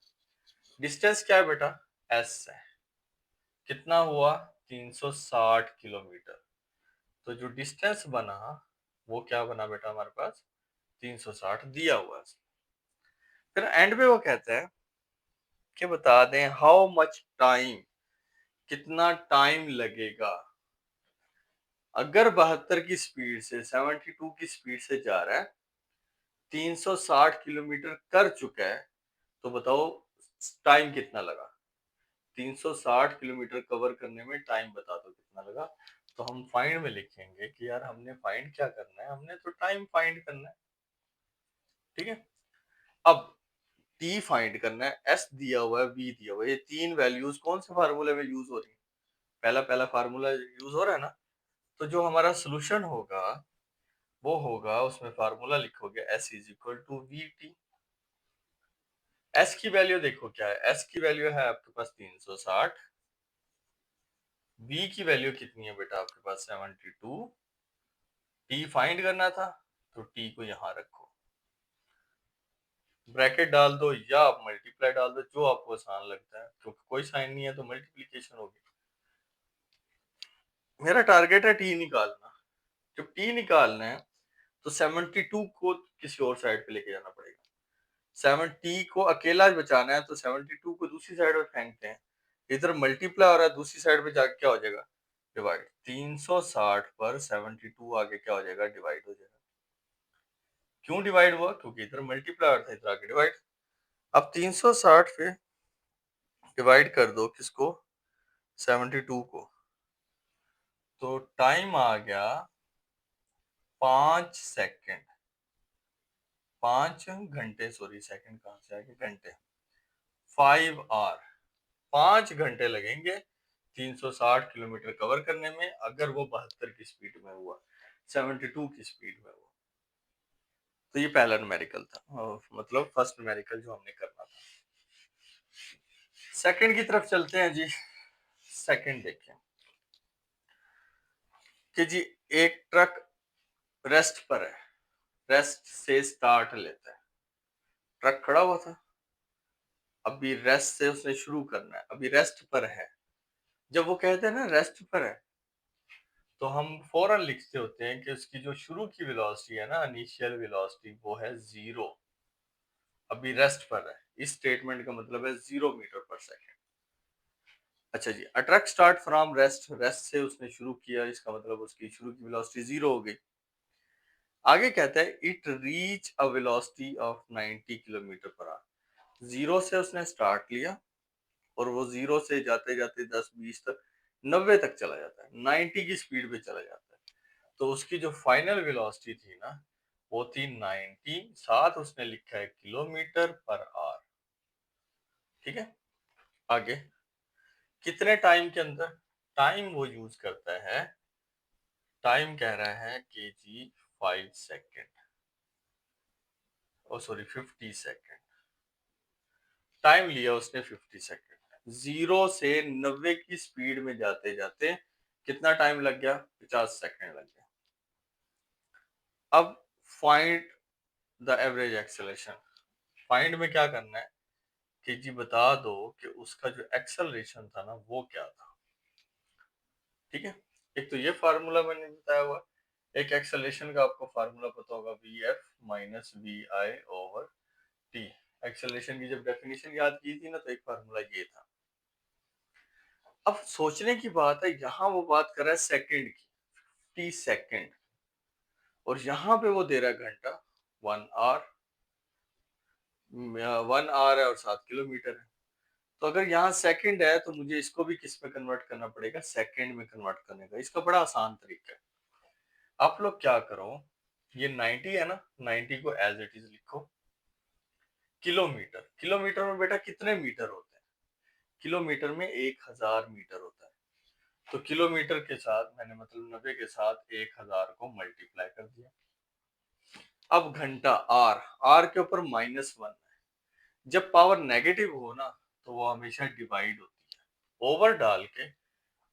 डिस्टेंस क्या है बेटा, एस है। कितना हुआ, 360 किलोमीटर। तो जो डिस्टेंस बना वो क्या बना बेटा, हमारे पास 360 दिया हुआ है। फिर एंड में वो कहता है कि बता दें हाउ मच टाइम, कितना टाइम लगेगा। अगर 72 की स्पीड से 72 की स्पीड से जा रहा है, 360 किलोमीटर कर चुका है, तो बताओ टाइम कितना लगा। 360 किलोमीटर कवर करने में टाइम बता दो कितना लगा। तो हम फाइंड में लिखेंगे कि यार हमने फाइंड क्या करना है, हमने तो टाइम फाइंड करना है, ठीक है। अब टी फाइंड करना है, एस दिया हुआ है, वी दिया हुआ है। ये तीन वैल्यूज कौन से फार्मूले में यूज हो रही है, पहला पहला फार्मूला यूज हो रहा है ना। तो जो हमारा सोल्यूशन होगा वो होगा, उसमें फार्मूला लिखोगे S is equal to V T. S की वैल्यू देखो क्या है, एस की वैल्यू है आपके पास 360, बी की वैल्यू कितनी है बेटा आपके पास 72, टी फाइंड करना था तो टी को यहां रखो, ब्रैकेट डाल दो या आप मल्टीप्लाई डाल दो, जो आपको आसान लगता है, क्योंकि कोई साइन नहीं है तो मल्टीप्लीकेशन होगी। मेरा टारगेट है टी निकालना। जब टी निकालना है तो 72 को किसी और साइड पे लेके जाना पड़ेगा। 70 को अकेला बचाना है तो 72 को दूसरी साइड पे फेंकते हैं, इधर मल्टीप्लाई हो रहा है, दूसरी साइड पे जाके क्या हो जाएगा, डिवाइड। 360 पर 72 आगे क्या हो जाएगा, डिवाइड हो जाएगा। क्यों डिवाइड हुआ, क्योंकि इधर मल्टीप्लाई था, इधर आगे डिवाइड। अब 360 पे डिवाइड कर दो किसको, 72 को, तो टाइम आ गया 5 सेकेंड, 5 घंटे, सॉरी सेकंड कहां से आ गए, घंटे, 5 आवर, 5 घंटे लगेंगे 360 किलोमीटर कवर करने में, अगर वो 72 की स्पीड में हुआ, 72 की स्पीड में हुआ। तो ये पहला न्यूमेरिकल था, मतलब फर्स्ट न्यूमेरिकल जो हमने करना था। सेकंड की तरफ चलते हैं जी। सेकंड देखें कि जी एक ट्रक रेस्ट पर है, रेस्ट से स्टार्ट लेता है, ट्रक खड़ा हुआ था, अभी रेस्ट से उसने शुरू करना है, अभी रेस्ट पर है। जब वो कहते हैं ना रेस्ट पर है, तो हम फौरन लिखते होते हैं कि उसकी जो शुरू की वेलोसिटी है ना, इनिशियल वेलोसिटी, वो है 0। अभी रेस्ट पर है, इस स्टेटमेंट का मतलब है 0 मीटर पर सेकेंड। अच्छा जी, a truck start from rest, rest से उसने शुरू किया, इसका मतलब उसकी शुरू की वेलोसिटी 0 हो गई। आगे कहता है it reach a velocity of 90 kilometre per hour. 0 से उसने स्टार्ट लिया और वो 0 से जाते जाते 10 20 तक 90 तक चला जाता है, 90 की स्पीड पे चला जाता है। तो उसकी जो फाइनल वेलोसिटी थी ना, वो थी 90, साथ उसने लिखा है किलोमीटर पर आवर। ठीक है, आगे कितने टाइम के अंदर, टाइम वो यूज करता है, टाइम कह रहा है कि जी 5 सेकेंड, ओ सॉरी 50 सेकेंड, टाइम लिया उसने 50 सेकेंड। 0 से 90 की स्पीड में जाते जाते कितना टाइम लग गया, 50 सेकेंड लग गया। अब find the average acceleration, find में क्या करना है कि जी बता दो कि उसका जो एक्सेलरेशन था ना वो क्या था। ठीक है, एक तो ये फार्मूला मैंने बताया हुआ, एक एक्सेलरेशन का आपको फार्मूला पता होगा, V F minus V I over T. Acceleration की जब डेफिनेशन याद की थी ना, तो एक फार्मूला ये था। अब सोचने की बात है, यहाँ वो बात कर रहा है सेकंड की, 50 सेकेंड, और यहाँ पे वो दे रहा है घंटा, 1 आवर, 1 आवर है और 7 किलोमीटर है। तो अगर यहाँ सेकंड है तो मुझे इसको भी किस में कन्वर्ट करना पड़ेगा, सेकंड में कन्वर्ट करने का। इसका बड़ा आसान तरीका है, आप लोग क्या करो, ये 90 है ना, 90 को एज इट इज लिखो, किलोमीटर, किलोमीटर में बेटा कितने मीटर होते हैं, किलोमीटर में 1000 मीटर होता है। तो किलोमीटर के साथ मैंने मतलब 90 के साथ 1000 को मल्टीप्लाई कर दिया। अब घंटा, आर, आर के ऊपर -1 है, जब पावर नेगेटिव हो ना तो वो हमेशा डिवाइड होती है। ओवर डाल के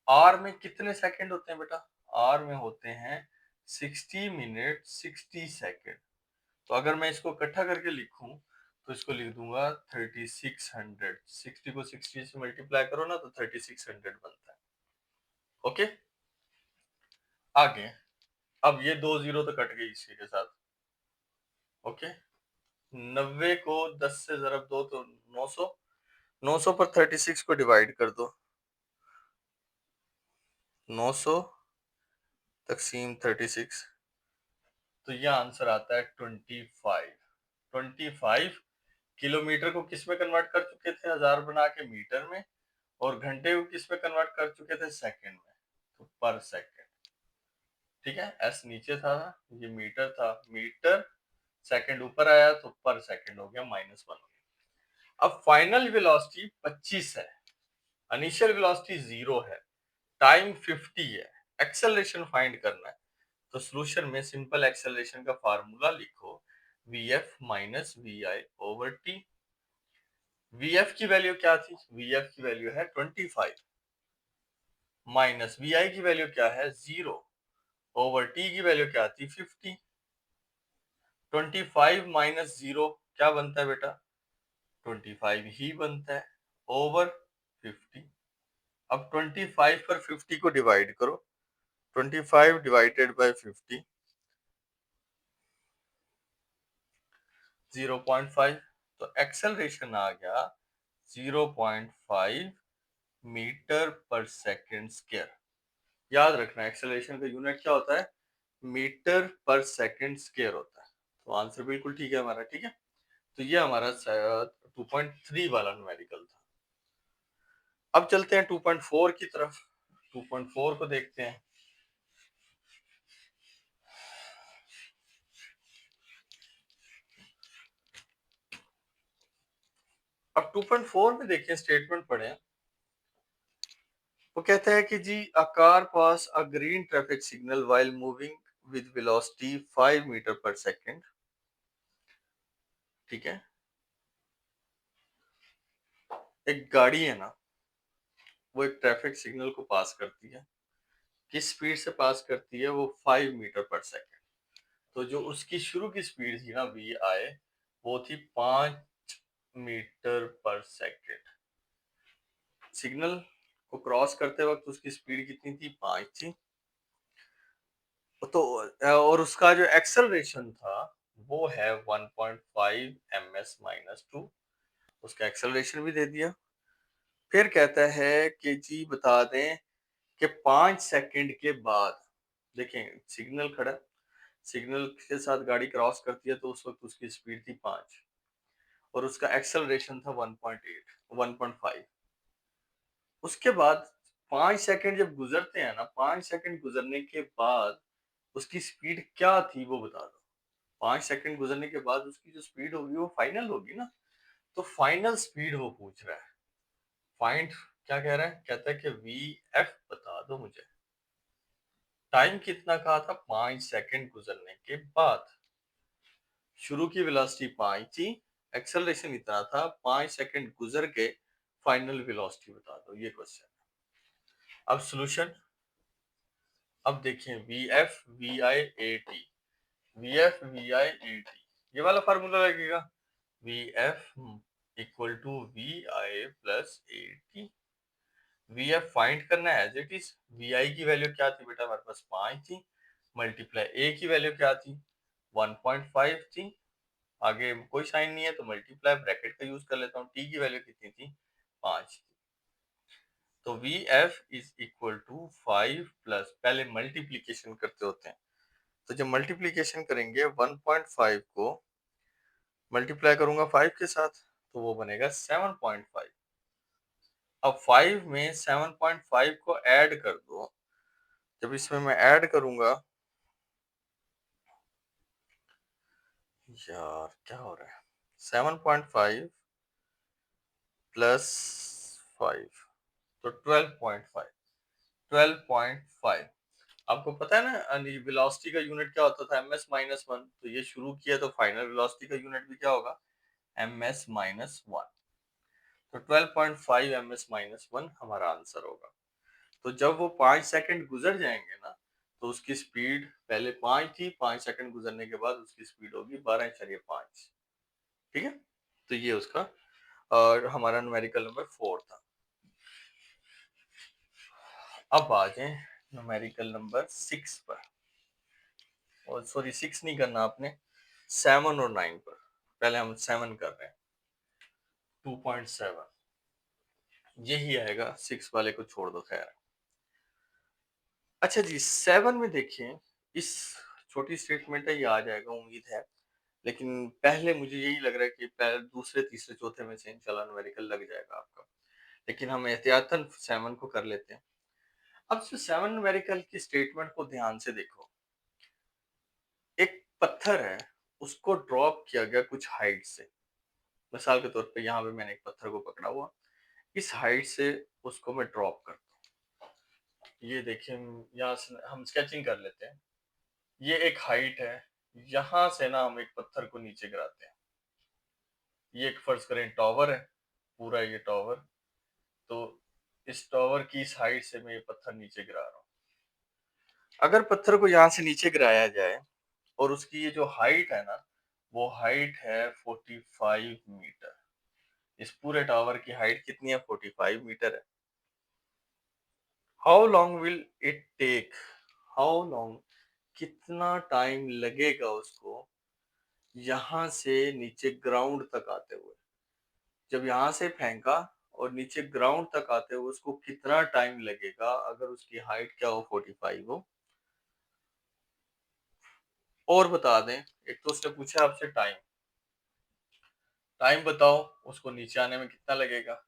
आर में कितने सेकंड होते हैं बेटा, आर में होते हैं 60 मिनट 60 सेकंड। तो अगर मैं इसको इकट्ठा करके लिखूं तो इसको लिख दूंगा 3600, 60 को 60 से मल्टीप्लाई करो ना तो 3600 बनता है। ओके, आगे, अब ये 2 जीरो तो कट गई इसी के साथ। ओके, 90 को 10 से जरब दो तो 900, 900 पर 36 को डिवाइड कर दो, 900 तकसीम 36, तो यह आंसर आता है 25। 25 किलोमीटर को किस में कन्वर्ट कर चुके थे, 1000 बना के मीटर में, और घंटे को किस में कन्वर्ट कर चुके थे, सेकंड में, तो पर सेकंड। ठीक है, एस नीचे था, ये मीटर था, मीटर, सेकंड ऊपर आया तो पर सेकंड हो गया, -1 हो गया। अब फाइनल वेलोसिटी 25 है, इनिशियल वेलोसिटी 0 है, टाइम 50 है, एक्सेलरेशन फाइंड करना है, तो सॉल्यूशन में सिंपल एक्सेलरेशन का फार्मूला लिखो, vf minus vi over t। vf की वैल्यू क्या थी? vf की वैल्यू है 25 माइनस vi की वैल्यू क्या है? 0 ओवर t की वैल्यू क्या थी? 50। 25 माइनस 0 क्या बनता है बेटा? 25 ही बनता है ओवर 50। अब 25 पर 50 को डिवाइड करो, 25 डिवाइडेड बाय 50, 0.5। तो एक्सेलरेशन आ गया 0.5 मीटर पर सेकेंड स्क्वायर। याद रखना एक्सेलरेशन का यूनिट क्या होता है? मीटर पर सेकेंड स्क्वायर होता है। तो आंसर बिल्कुल ठीक है हमारा, ठीक है। तो ये हमारा 2.3 वाला न्यूमेरिकल था। अब चलते हैं 2.4 की तरफ। 2.4 को देखते हैं। अब 2.4 में देखिए स्टेटमेंट पढ़े। वो कहता है कि जी a car pass a green traffic signal while moving with velocity 5 metre per second. ठीक है, एक गाड़ी है ना, वो एक ट्रैफिक सिग्नल को पास करती है। किस स्पीड से पास करती है? वो 5 मीटर पर सेकंड। तो जो उसकी शुरू की स्पीड थी ना वी आई, वो थी 5 मीटर पर सेकंड। सिग्नल को क्रॉस करते वक्त उसकी स्पीड कितनी थी? 5 थी। तो और उसका जो एक्सेलरेशन था वो है 1.5 ms माइनस 2। उसका एक्सेलरेशन भी दे दिया। फिर कहता है कि जी बता दें कि 5 सेकंड के बाद, देखें सिग्नल खड़ा, सिग्नल के साथ गाड़ी क्रॉस करती है तो उस वक्त उसकी स्पीड थी 5 और उसका एक्सेलरेशन था 1.8 1.5। उसके बाद 5 सेकंड जब गुजरते हैं ना, 5 सेकंड गुजरने के बाद उसकी स्पीड क्या थी वो बता दो। 5 सेकंड गुजरने के बाद उसकी जो स्पीड होगी वो फाइनल होगी ना। तो फाइनल स्पीड वो पूछ रहा है। फाइंड क्या कह रहा है? कहता है कि वी एफ बता दो मुझे। टाइम कितना कहा था? 5 सेकंड गुजरने के बाद। शुरू की वेलोसिटी 5 थी, एक्सेलरेशन इतना था, 5 सेकंड गुजर के फाइनल वेलोसिटी बता दो, ये क्वेश्चन। अब सॉल्यूशन। अब देखें V F V I A T, V F V I A T, ये वाला फार्मूला लगेगा। V F equal to V I plus A T. V F find करना है as it is. V I की value क्या थी बेटा? हमारे पास 5 थी, मल्टीप्लाई ए की वैल्यू क्या थी? 1.5 थी। आगे कोई साइन नहीं है तो मल्टीप्लाई ब्रैकेट का यूज कर लेता हूँ। टी की वैल्यू कितनी थी? 5। तो V F is equal to 5 plus, पहले मल्टीप्लीकेशन करते होते हैं, तो जब मल्टीप्लीकेशन करेंगे 1.5 को मल्टीप्लाई करूंगा 5 के साथ तो वो बनेगा 7.5। अब 5 में 7.5 को ऐड कर दो। जब इसमें मैं ऐड करूंगा, यार क्या हो रहा है, 7.5 प्लस 5 तो 12.5। 12.5। आपको पता है ना वेलोसिटी का यूनिट क्या होता था? ms minus 1। तो ये शुरू किया तो फाइनल वेलोसिटी का यूनिट भी क्या होगा? ms minus 1। तो 12.5 ms माइनस 1 हमारा आंसर होगा। तो जब वो 5 सेकंड गुजर जाएंगे ना, तो उसकी स्पीड पहले 5 थी, 5 सेकंड गुजरने के बाद उसकी स्पीड होगी 12.5। ठीक है, तो ये उसका और हमारा न्यूमेरिकल नंबर 4 था। अब आ जाए न्यूमेरिकल नंबर 6 पर। और सॉरी 6 नहीं करना आपने, 7 और 9 पर। पहले हम 7 कर रहे हैं। 2.7 यही आएगा, 6 वाले को छोड़ दो खैर। अच्छा जी 7 में देखिए, इस छोटी स्टेटमेंट है ये आ जाएगा उम्मीद है, लेकिन पहले मुझे यही लग रहा है कि पहले दूसरे तीसरे चौथे में से इंशाल्लाह न्यूमेरिकल लग जाएगा आपका, लेकिन हम एहतियातन 7 को कर लेते हैं। अब जो 7 न्यूमेरिकल की स्टेटमेंट को ध्यान से देखो। एक पत्थर है, उसको ड्रॉप किया गया कुछ हाइट से। मिसाल के तौर पे यहाँ पे मैंने एक पत्थर को पकड़ा हुआ, इस हाइट से उसको मैं ड्रॉप करता हूँ। ये देखिए, यहाँ से हम स्केचिंग कर लेते हैं। ये एक हाइट है, यहाँ से ना हम एक पत्थर को नीचे गिराते हैं। ये एक फर्ज करें टावर है, पूरा ये टावर। तो इस टावर की इस हाइट से मैं ये पत्थर नीचे गिरा रहा हूँ। अगर पत्थर को यहाँ से नीचे गिराया जाए और उसकी ये जो हाइट है ना, वो हाइट है 45 मीटर। इस पूरे टावर की हाइट कितनी है? 45 मीटर है। How long will it take, how long, कितना टाइम लगेगा उसको यहाँ से नीचे ग्राउंड तक आते हुए? जब यहाँ से फेंका और नीचे ग्राउंड तक आते हुए उसको कितना टाइम लगेगा अगर उसकी हाइट क्या हो? 45 हो। और बता दें, एक तो उसने पूछा आपसे टाइम, टाइम बताओ उसको नीचे आने में कितना लगेगा,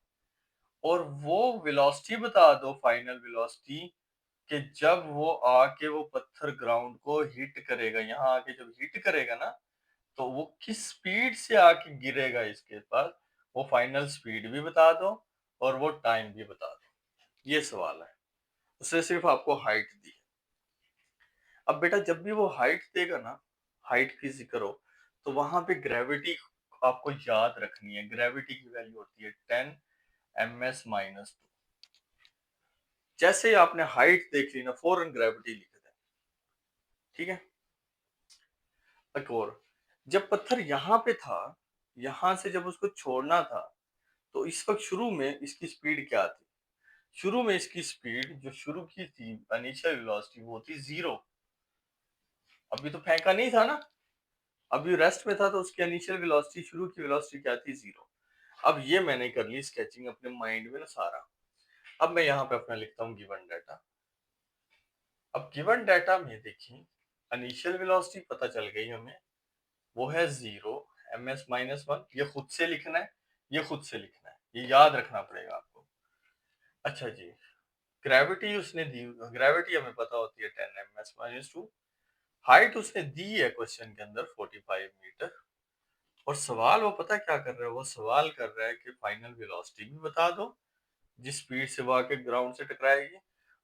और वो वेलोसिटी बता दो, फाइनल वेलोसिटी, कि जब वो आके वो पत्थर ग्राउंड को हिट करेगा, यहाँ आके जब हिट करेगा ना, तो वो किस स्पीड से आके गिरेगा इसके पास, वो फाइनल स्पीड भी बता दो और वो टाइम भी बता दो। ये सवाल है, उसने सिर्फ आपको हाइट दी है। अब बेटा जब भी वो हाइट देगा ना, हाइट की जिक्र हो, तो वहां पे ग्रेविटी आपको याद रखनी है। ग्रेविटी की वैल्यू होती है 10 ms-2। जैसे ही आपने हाइट देख ली ना, फौरन ग्रेविटी लिख दें। ठीक है। एक और, जब पत्थर यहाँ पे था, यहां से जब उसको छोड़ना था, तो इस वक्त शुरू में इसकी स्पीड क्या थी? शुरू में इसकी स्पीड जो शुरू की थी, इनिशियल वेलोसिटी, वो थी 0। अभी तो फेंका नहीं था ना, अभी रेस्ट में था, तो उसकी इनिशियल वेलोसिटी, शुरू की वेलोसिटी क्या थी? 0। अब ये मैंने कर ली स्केचिंग अपने माइंड में ना सारा। अब मैं यहाँ पे अपना लिखता हूँ गिवन डाटा। अब गिवन डाटा में देखिए, इनिशियल वेलोसिटी पता चल गई हमें, वो है 0 ms-1। ये खुद से लिखना है, ये खुद से लिखना है, ये याद रखना पड़ेगा आपको। अच्छा जी, ग्रेविटी उसने दी, ग्रेविटी हमें पता होती है 10 ms-2। हाइट उसने दी है क्वेश्चन के अंदर 45 मीटर। और सवाल वो पता क्या कर रहा है? वो सवाल कर रहा है कि फाइनल वेलोसिटी भी बता दो जिस स्पीड से वो आके ग्राउंड से टकराएगी,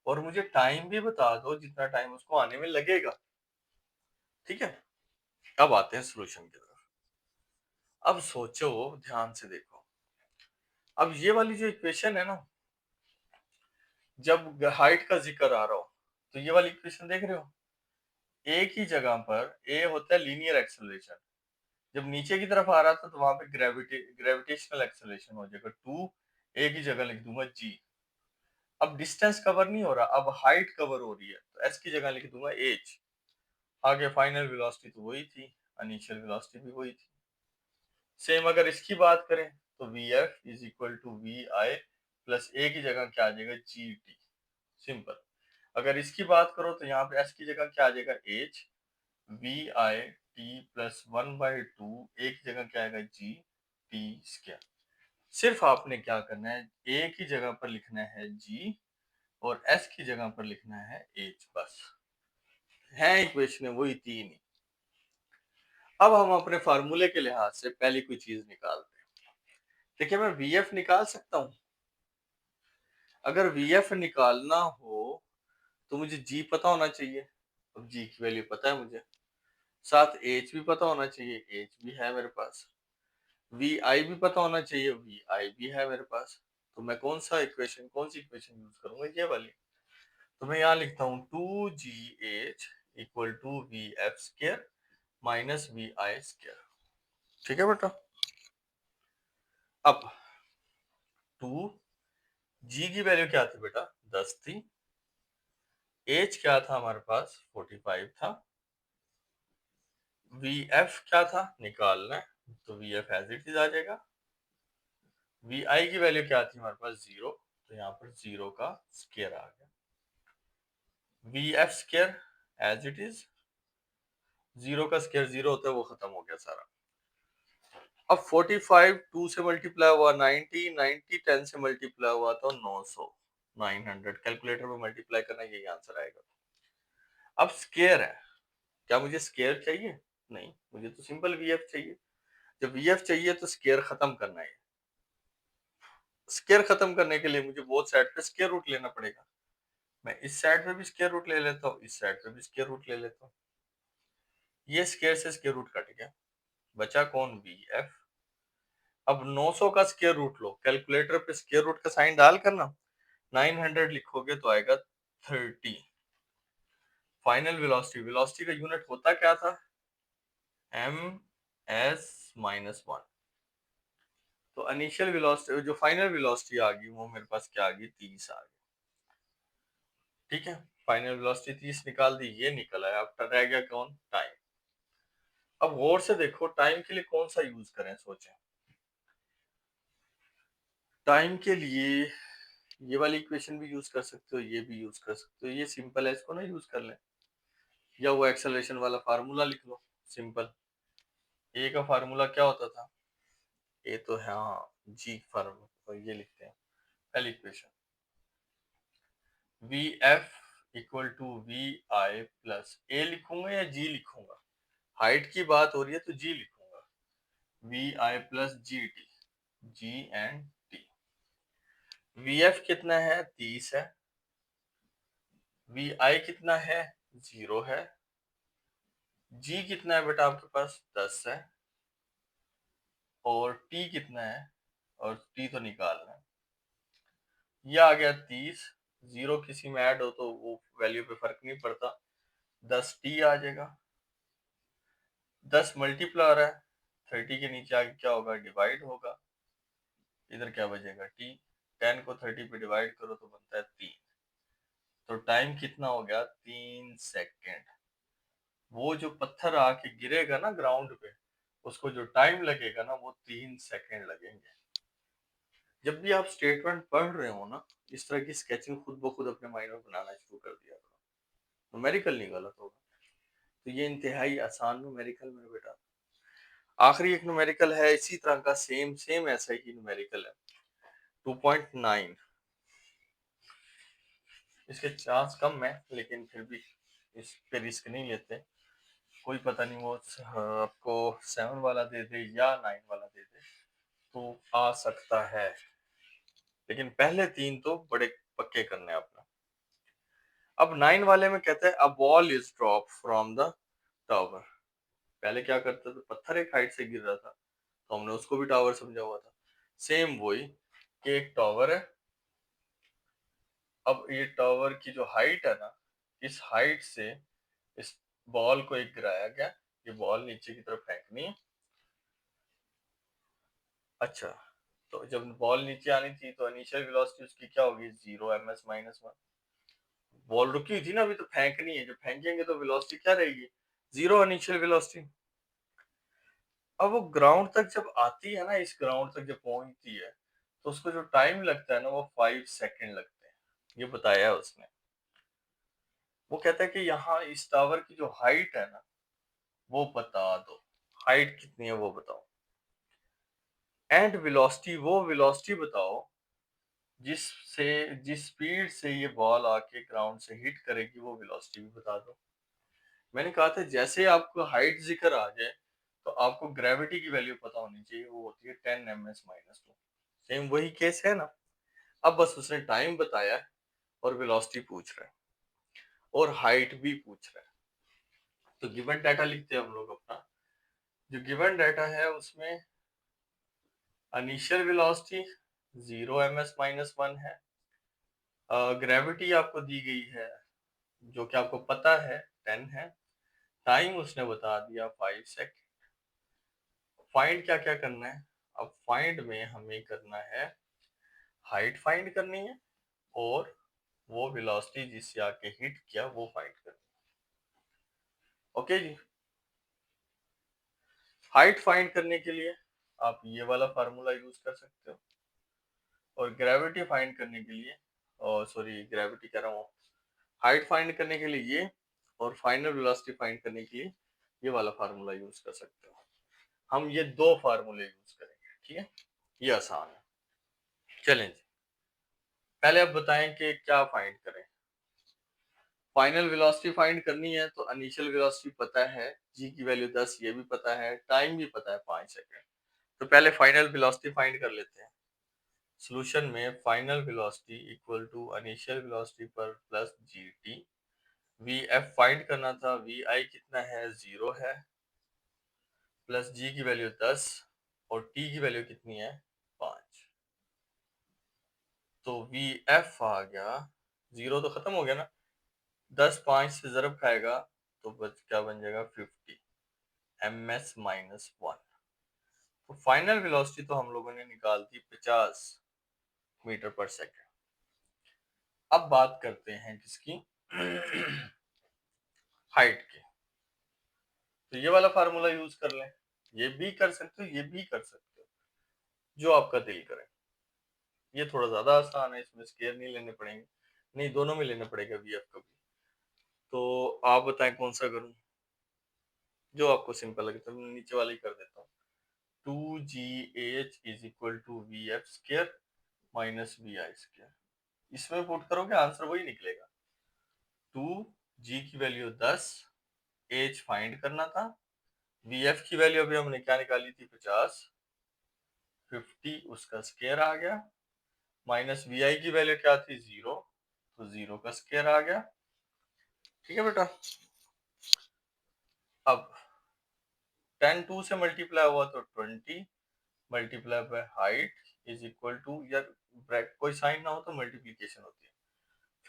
और मुझे टाइम भी बता दो जितना टाइम उसको आने में लगेगा। ठीक है। अब आते हैं सोल्यूशन की तरफ। अब सोचो, ध्यान से देखो। अब ये वाली जो इक्वेशन है ना, जब हाइट का जिक्र आ रहा हो, तो ये वाली इक्वेशन देख रहे हो, एक ही जगह पर ए होता है लीनियर एक्सेलरेशन। जब नीचे की तरफ आ रहा था तो वहां पे ग्रेविटेशनल एक्सेलरेशन हो जाएगा 2। एक ही जगह लिख दूंगा जी। अब डिस्टेंस कवर नहीं हो रहा, अब हाइट कवर हो रही है, तो एस की जगह लिख दूंगा एच। आगे फाइनल वेलोसिटी तो वही थी, इनिशियल वेलोसिटी भी वही थी। सेम अगर इसकी बात करें, तो V F is equal to V I plus A की जगह क्या आ जाएगा? G T. सिंपल। अगर इसकी बात करो तो यहाँ पे एस की जगह क्या आ जाएगा? H. V I T plus 1/2, एक जगह क्या आएगा? G T square. सिर्फ आपने क्या करना है, ए की जगह पर लिखना है जी और एस की जगह पर लिखना है एच, बस। है इक्वेशन वही तीन ही। अब हम अपने फार्मूले के लिहाज से पहली कोई चीज निकालते हैं। देखिए, मैं वी एफ निकाल सकता हूं। अगर वी एफ निकालना हो तो मुझे जी पता होना चाहिए। अब जी की वैल्यू पता है मुझे, साथ एच भी पता होना चाहिए, एच भी है मेरे पास। वी आई भी पता होना चाहिए, वी आई भी है मेरे पास। तो मैं कौन सी इक्वेशन यूज करूंगा? ये वाली। तो मैं यहाँ लिखता हूँ 2gh equal to V F square minus V I square. ठीक है बेटा। अब 2g की वैल्यू क्या थी बेटा? 10 थी। h क्या था हमारे पास? 45 था। वी एफ क्या था? निकालना है, तो V F as it is आ जाएगा। वी आई की वैल्यू क्या थी हमारे पास? 0, तो यहाँ पर 0 का स्क्वायर आ गया। V F square as it is, 0 का स्क्वायर 0 होता है, वो खत्म हो गया सारा। अब 45 2 से मल्टीप्लाई हुआ 90, 90 10 से मल्टीप्लाई हुआ तो 900, 900। कैलकुलेटर में मल्टीप्लाई करना, यही आंसर आएगा। अब स्क्वायर है, क्या मुझे स्क्वायर चाहिए? नहीं, मुझे तो सिंपल वी एफ चाहिए। जब वी एफ चाहिए तो स्क्वायर खत्म करना है। स्क्वायर खत्म करने के लिए मुझे बोथ साइड पे स्क्वायर रूट लेना पड़ेगा। मैं इस साइड पे भी स्क्वायर रूट ले लेता हूँ, इस साइड पे भी स्क्वायर रूट ले लेता हूँ। ये स्क्वायर से स्क्वायर रूट कट गया, बचा कौन, बी एफ। अब 900 का स्क्वायर रूट लो, कैलकुलेटर पे स्क्वायर रूट का साइन डाल कर ना 900 लिखोगे तो आएगा 30। फाइनल वेलोसिटी, वेलोसिटी का यूनिट होता क्या था, एम एस माइनस वन। तो इनिशियल वेलोसिटी, जो फाइनल वेलोसिटी आ गई वो मेरे पास क्या आ गई, 30 आ गई। ठीक है, फाइनल वेलोसिटी 30 निकाल दी, ये निकल आया। अब रह गया कौन, टाइम। अब गौर से देखो टाइम के लिए कौन सा यूज करें, सोचें। टाइम के लिए ये वाली इक्वेशन भी यूज कर सकते हो, ये भी यूज कर सकते हो, ये सिंपल है, इसको ना यूज कर लें, या वो एक्सेलरेशन वाला फार्मूला लिख लो सिंपल। ए का फार्मूला क्या होता था, ए तो है हाँ जी फार्मूला, तो ये लिखते हैं पहली equation, V F equal to V I plus, A लिखूंगा या जी लिखूंगा, हाइट की बात हो रही है तो जी लिखूंगा, V I plus G T, G and T. V F कितना है, 30 है, वी आई कितना है, 0 है, जी कितना है बेटा आपके पास, 10 है, और टी कितना है, और टी तो निकालना है, ये आ गया 30। 0 किसी में ऐड हो तो वो वैल्यू पे फर्क नहीं पड़ता, 10 टी आ जाएगा। 10 मल्टीप्लाई है, 30 के नीचे आगे क्या होगा, डिवाइड होगा, इधर क्या बचेगा, टी। 10 को 30 पे डिवाइड करो तो बनता है 3। तो टाइम कितना हो गया, 3 सेकेंड। वो जो पत्थर आके गिरेगा ना ग्राउंड पे, उसको जो टाइम लगेगा ना वो 3 सेकेंड लगेंगे। जब भी आप स्टेटमेंट पढ़ रहे हो ना, इस तरह की स्केचिंग खुद ब खुद अपने माइंड में बनाना शुरू कर दिया करो, न्यूमेरिकल नहीं गलत होगा। तो ये इंतहाई आसान न्यूमेरिकल मेरे बेटा। आखिरी एक न्यूमेरिकल है इसी तरह का, सेम सेम ऐसा ही न्यूमेरिकल है, 2.9। इसके चांस कम है लेकिन फिर भी इस पे रिस्क नहीं लेते, कोई पता नहीं वो आपको 7 वाला दे दे या 9 वाला दे दे, तो आ सकता है, लेकिन पहले 3 तो बड़े पक्के करने हैं अपना। अब 9 वाले में कहते हैं a ball is drop from the tower. पहले क्या करता था, पत्थर एक हाइट से गिर रहा था तो हमने उसको भी टावर समझा हुआ था। सेम वही कि एक टावर है, अब ये टावर की जो हाइट है ना, इस हाइट से इस बॉल को एक गिराया गया, ये बॉल नीचे की तरफ फेंकनी है। अच्छा, तो जब बॉल नीचे आनी थी तो इनिशियल वेलोसिटी उसकी क्या होगी, 0 ms-1। बॉल रुकी हुई थी ना, अभी तो फेंकनी है, जब फेंकेंगे तो वेलोसिटी क्या रहेगी, 0 इनिशियल वेलोसिटी। अब वो ग्राउंड तक जब आती है ना, इस ग्राउंड तक जब पहुंचती है तो उसको जो टाइम लगता है ना वो 5 सेकेंड लगते हैं, ये बताया है उसने। वो कहता है कि यहाँ इस टावर की जो हाइट है ना वो बता दो, हाइट कितनी है वो बताओ, एंड वेलोसिटी, वो वेलोसिटी बताओ जिससे, जिस स्पीड से ये बॉल आके ग्राउंड से हिट करेगी वो वेलोसिटी भी बता दो। मैंने कहा था जैसे आपको हाइट जिक्र आ जाए तो आपको ग्रेविटी की वैल्यू पता होनी चाहिए, वो होती है 10 ms-2। सेम वही केस है ना, अब बस उसने टाइम बताया है और वेलोसिटी पूछ रहा है और हाइट भी पूछ रहा है। तो गिवन डाटा लिखते हैं हम लोग अपना, जो गिवन डाटा है उसमें इनिशियल वेलोसिटी 0 ms-1 है, ग्रेविटी आपको दी गई है जो कि आपको पता है 10 है, टाइम उसने बता दिया 5 सेकेंड। फाइंड क्या क्या करना है, अब फाइंड में हमें करना है, हाइट फाइंड करनी है और वो वेलोसिटी जिससे आके हिट किया वो फाइंड करनी है। ओके जी, हाइट फाइंड करने के लिए आप ये वाला फार्मूला यूज कर सकते हो, और ग्रेविटी फाइंड करने के लिए, और सॉरी ग्रेविटी कह रहा हूँ, हाइट फाइंड करने के लिए ये, और फाइनल वेलोसिटी फाइंड करने के लिए ये वाला फार्मूला यूज कर सकते हो। हम ये दो फार्मूले यूज करेंगे, ठीक है, ये आसान है। चलें जी, पहले आप बताएं कि क्या फाइंड करें। फाइनल वेलोसिटी फाइंड करनी है तो इनिशियल वेलोसिटी पता है, जी की वैल्यू 10, ये भी पता है, टाइम भी पता है 5 सेकेंड। तो पहले फाइनल वेलोसिटी फाइंड कर लेते हैं। सॉल्यूशन में final velocity equal to initial velocity पर plus gt। V F find करना था, वी आई कितना है 0 है, प्लस जी की वैल्यू 10 और टी की वैल्यू कितनी है 5। तो वी एफ आ गया, 0 तो खत्म हो गया ना, 10 5 से ज़रब खाएगा तो क्या बन जाएगा 50 ms माइनस 1। तो फाइनल वेलोसिटी तो हम लोगों ने निकाल दी 50 मीटर पर सेकेंड। अब बात करते हैं किसकी हाइट की। तो ये वाला फार्मूला यूज कर लें, ये भी कर सकते हो, ये भी कर सकते हो, जो आपका दिल करे। ये थोड़ा ज्यादा आसान है, इसमें स्केयर नहीं लेने पड़ेंगे, नहीं दोनों में लेना पड़ेगा वी एफ का भी। तो आप बताएं कौन सा करूं, जो आपको सिंपल लगे। तो मैं नीचे वाला ही कर देता हूँ। 2gh is equal to V F square minus V I square. इसमें पुट करोगे आंसर वही निकलेगा। 2g की वैल्यू 10, एच फाइंड करना था, वी एफ की वैल्यू अभी हमने क्या निकाली थी 50, 50 उसका स्केयर आ गया, माइनस वी आई की वैल्यू क्या थी 0, तो 0 का स्केयर आ गया। ठीक है बेटा। अब 10 2 से मल्टीप्लाई हुआ तो 20 multiply by height is equal to, यार कोई साइन ना हो तो मल्टीप्लीकेशन होती है,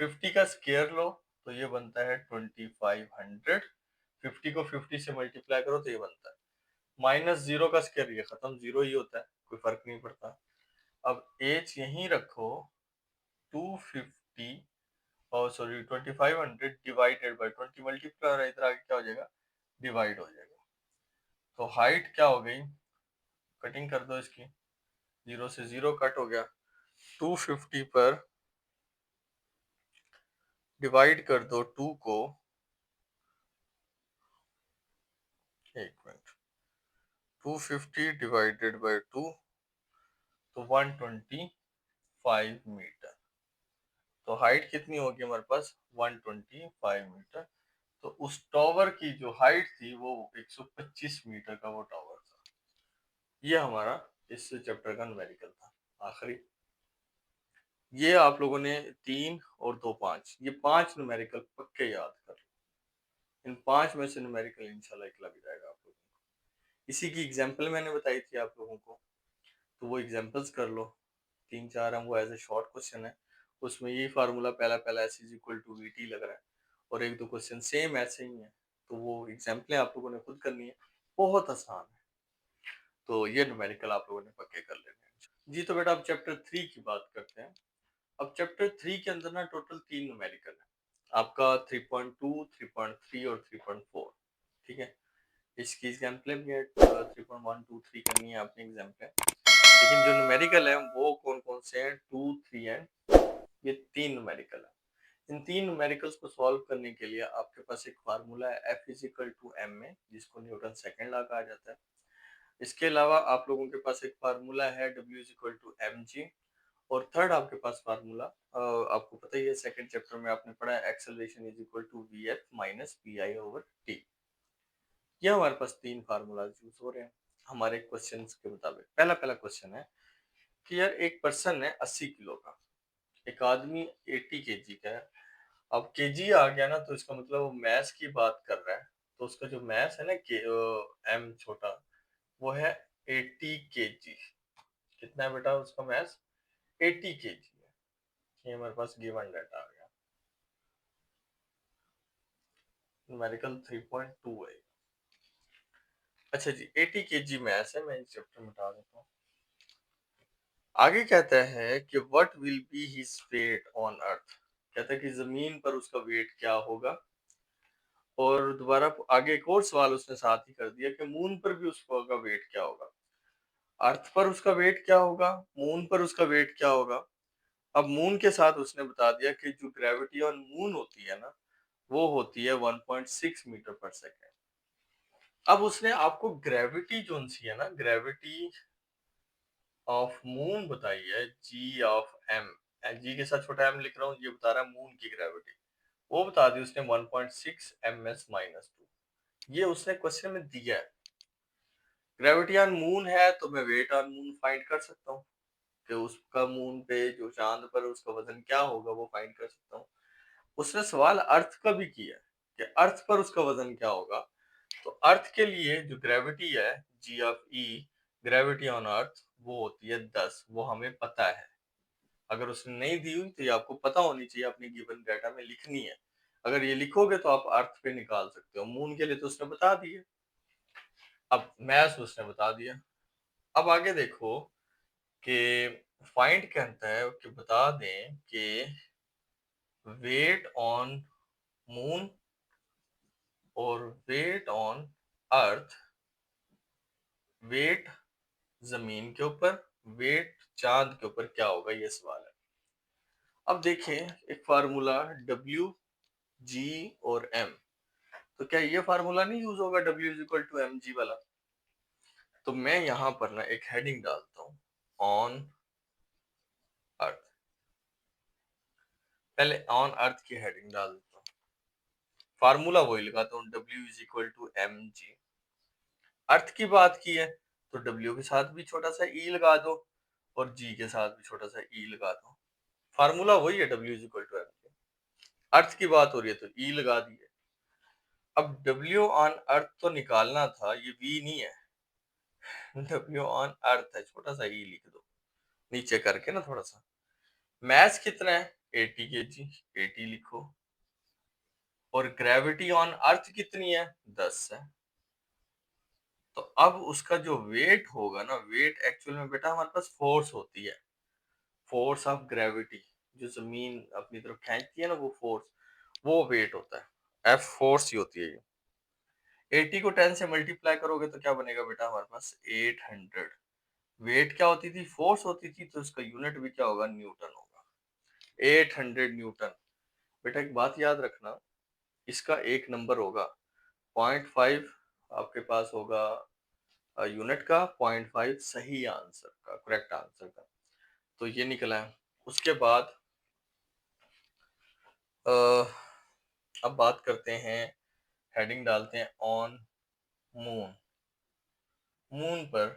50 का स्केयर लो तो ये बनता है 2500, 50 को 50 से मल्टीप्लाई करो तो ये बनता है, माइनस 0 का स्केयर, ये खत्म 0 ही होता है, कोई फर्क नहीं पड़ता। अब एच यहीं रखो, 250 और सॉरी 2500 डिवाइडेड बाय 20 मल्टीप्लाई, और इधर आगे क्या हो जाएगा डिवाइड हो जाएगा। तो हाइट क्या हो गई, कटिंग कर दो इसकी, 0 से 0 कट हो गया, 250 पर डिवाइड कर दो 2 को, एक मिनट, 250 डिवाइडेड बाय 2 तो 125 मीटर। तो हाइट कितनी होगी हमारे पास 125 मीटर। तो उस टावर की जो हाइट थी वो 125 मीटर का वो टावर था। ये हमारा इस चैप्टर का न्यूमेरिकल था आखिरी। ये आप लोगों ने 3 और 2 5, ये 5 न्यूमेरिकल पक्के याद कर लो। इन 5 में से न्यूमेरिकल इंशाल्लाह एक लग जाएगा आप लोगों को। इसी की एग्जांपल मैंने बताई थी आप लोगों को, तो वो एग्जांपल्स कर लो, 3 4 हैं, वो एज ए शॉर्ट क्वेश्चन है। उसमें यही फार्मूला पहला पहला S is equal to V T लग रहा है, और एक दो क्वेश्चन सेम ऐसे ही हैं। तो वो एग्जाम्पलें आप लोगों ने खुद करनी है, बहुत आसान है। तो ये न्यूमेरिकल आप लोगों ने पक्के कर लेने हैं जी। तो बेटा अब चैप्टर 3 की बात करते हैं। अब चैप्टर 3 के अंदर ना टोटल 3 न्यूमेरिकल है आपका, 3.2 3.3 और 3.4। ठीक है, इसकी एग्जाम्पल भी है, 3.1 2 3 करनी है आपने एग्जाम्पल। लेकिन जो न्यूमेरिकल है वो कौन कौन से हैं, 2 3 एंड ये 3 न्यूमेरिकल है। इन 3 न्यूमेरिकल्स को सॉल्व करने के लिए आपके पास एक फार्मूला है F is equal to M A, जिसको न्यूटन सेकंड लॉ कहा जाता है। इसके अलावा आप लोगों के पास एक फार्मूला है W is equal to M G. और थर्ड आपके पास फार्मूला आपको पता ही है, सेकंड चैप्टर में आपने पढ़ा है, acceleration is equal to V F minus P I over T. ये हमारे पास 3 फार्मूलाज यूज हो रहे हैं हमारे क्वेश्चन के मुताबिक। पहला पहला क्वेश्चन है कि यार एक पर्सन है 80 किलो का, एक आदमी 80 केजी का है। अब केजी आ गया ना, तो इसका मतलब वो मैस की बात कर रहा है। तो उसका जो मैस है ना के एम छोटा, वो है 80 केजी। कितना है बेटा उसका मैस 80 केजी है। ये हमारे पास गिवन डाटा आ गया, न्यूमेरिकल 3.2 है। अच्छा जी, 80 केजी मैस है, मैं इस चैप्टर में हटा देता हूँ। आगे कहता है कि what will be his weight on earth, कहता है कि जमीन पर उसका वेट क्या होगा। और दोबारा आगे एक और सवाल उसने साथ ही कर दिया कि मून पर भी उसका वेट क्या होगा। अर्थ पर उसका वेट क्या होगा, मून पर उसका वेट क्या होगा। अब मून के साथ उसने बता दिया कि जो ग्रेविटी ऑन मून होती है ना, वो होती है 1.6 मीटर पर सेकेंड। अब उसने आपको ग्रेविटी जो सी है ना, ग्रेविटी ऑफ मून बताई है, जी ऑफ एम, जी के साथ छोटा एम लिख रहा हूँ, ये बता रहा है मून की ग्रेविटी, वो बता दी उसने 1.6 ms माइनस 2। ये उसने क्वेश्चन में दिया है। ग्रेविटी ऑन मून है तो मैं वेट ऑन मून फाइंड कर सकता हूँ। कि उसका मून पे जो चांद पर उसका वजन क्या होगा वो फाइंड कर सकता हूँ। उसने सवाल अर्थ का भी किया कि अर्थ पर उसका वजन क्या होगा। तो अर्थ के लिए जो ग्रेविटी है G(E), ग्रेविटी ऑन अर्थ, वो होती है 10। वो हमें पता है। अगर उसने नहीं दी हुई तो ये आपको पता होनी चाहिए, अपनी गिवन डाटा में लिखनी है। अगर ये लिखोगे तो आप अर्थ पे निकाल सकते हो। मून के लिए तो उसने बता दिए, अब मैथ उसने बता दिया। अब आगे देखो कि फाइंड कहता है कि बता दें कि वेट ऑन मून और वेट ऑन अर्थ, वेट जमीन के ऊपर, वेट चांद के ऊपर क्या होगा, ये सवाल है। अब देखें एक फार्मूला W, G और M। तो क्या ये फार्मूला नहीं यूज होगा W=mg वाला? तो मैं यहां पर ना एक हेडिंग डालता हूं, ऑन अर्थ। पहले ऑन अर्थ की हेडिंग डाल देता हूँ, फार्मूला वही लगाता हूँ W=mg। अर्थ की बात की है तो W के साथ भी छोटा सा E लगा दो और G के साथ भी छोटा सा E लगा दो। फार्मूला वही है W=mg। अर्थ की बात हो रही है तो E लगा दिए। अब W ऑन अर्थ तो निकालना था, ये V नहीं है। W ऑन अर्थ है, छोटा सा E लिख दो नीचे करके ना थोड़ा सा। मैस कितना है 80 kg, 80 लिखो। और ग्रेविटी ऑन अर्थ कितनी है 10 है। तो अब उसका जो वेट होगा ना, वेट एक्चुअल में बेटा हमारे पास फोर्स होती है, फोर्स ऑफ ग्रेविटी। जो जमीन अपनी तरफ खींचती है ना, वो फोर्स, वो वेट होता है। एफ फोर्स ही होती है ये। 80 को 10 से मल्टीप्लाई करोगे तो क्या बनेगा बेटा हमारे पास 800। वेट क्या होती थी, फोर्स होती थी, तो उसका यूनिट भी क्या होगा, न्यूटन होगा। 800 न्यूटन। बेटा एक बात याद रखना, इसका एक नंबर होगा 0.5, आपके पास होगा यूनिट का 0.5 सही आंसर का, करेक्ट आंसर का। तो ये निकला है। उसके बाद अब बात करते हैं, हेडिंग डालते हैं ऑन मून। मून पर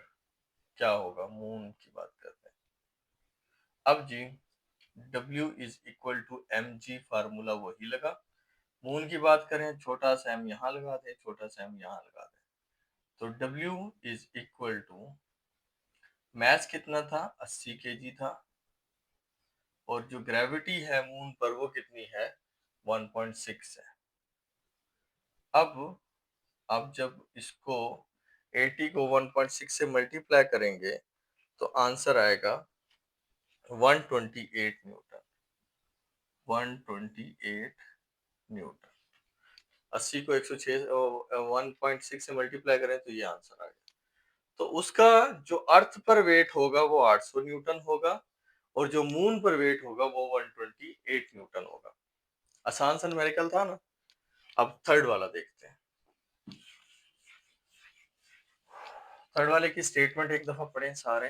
क्या होगा, मून की बात करते हैं। अब जी W=mg फार्मूला वही लगा। मून की बात करें, छोटा सा m यहाँ लगा दे, छोटा सा m यहाँ लगा दे। तो W= मैस कितना था 80 kg था। और जो ग्रेविटी है मून पर वो कितनी है 1.6 है। अब जब इसको 80 को 1.6 से मल्टीप्लाई करेंगे तो आंसर आएगा 128 न्यूटन। 128 न्यूटन। 80 को 106 1.6 से मल्टीप्लाई करें तो ये आंसर आ गया। तो उसका जो अर्थ पर वेट होगा वो 800 न्यूटन होगा, और जो मून पर वेट होगा वो 128 न्यूटन होगा। आसान सा न्यूमेरिकल था ना। अब थर्ड वाला देखते हैं। थर्ड वाले की स्टेटमेंट एक दफा पढ़ें सारे।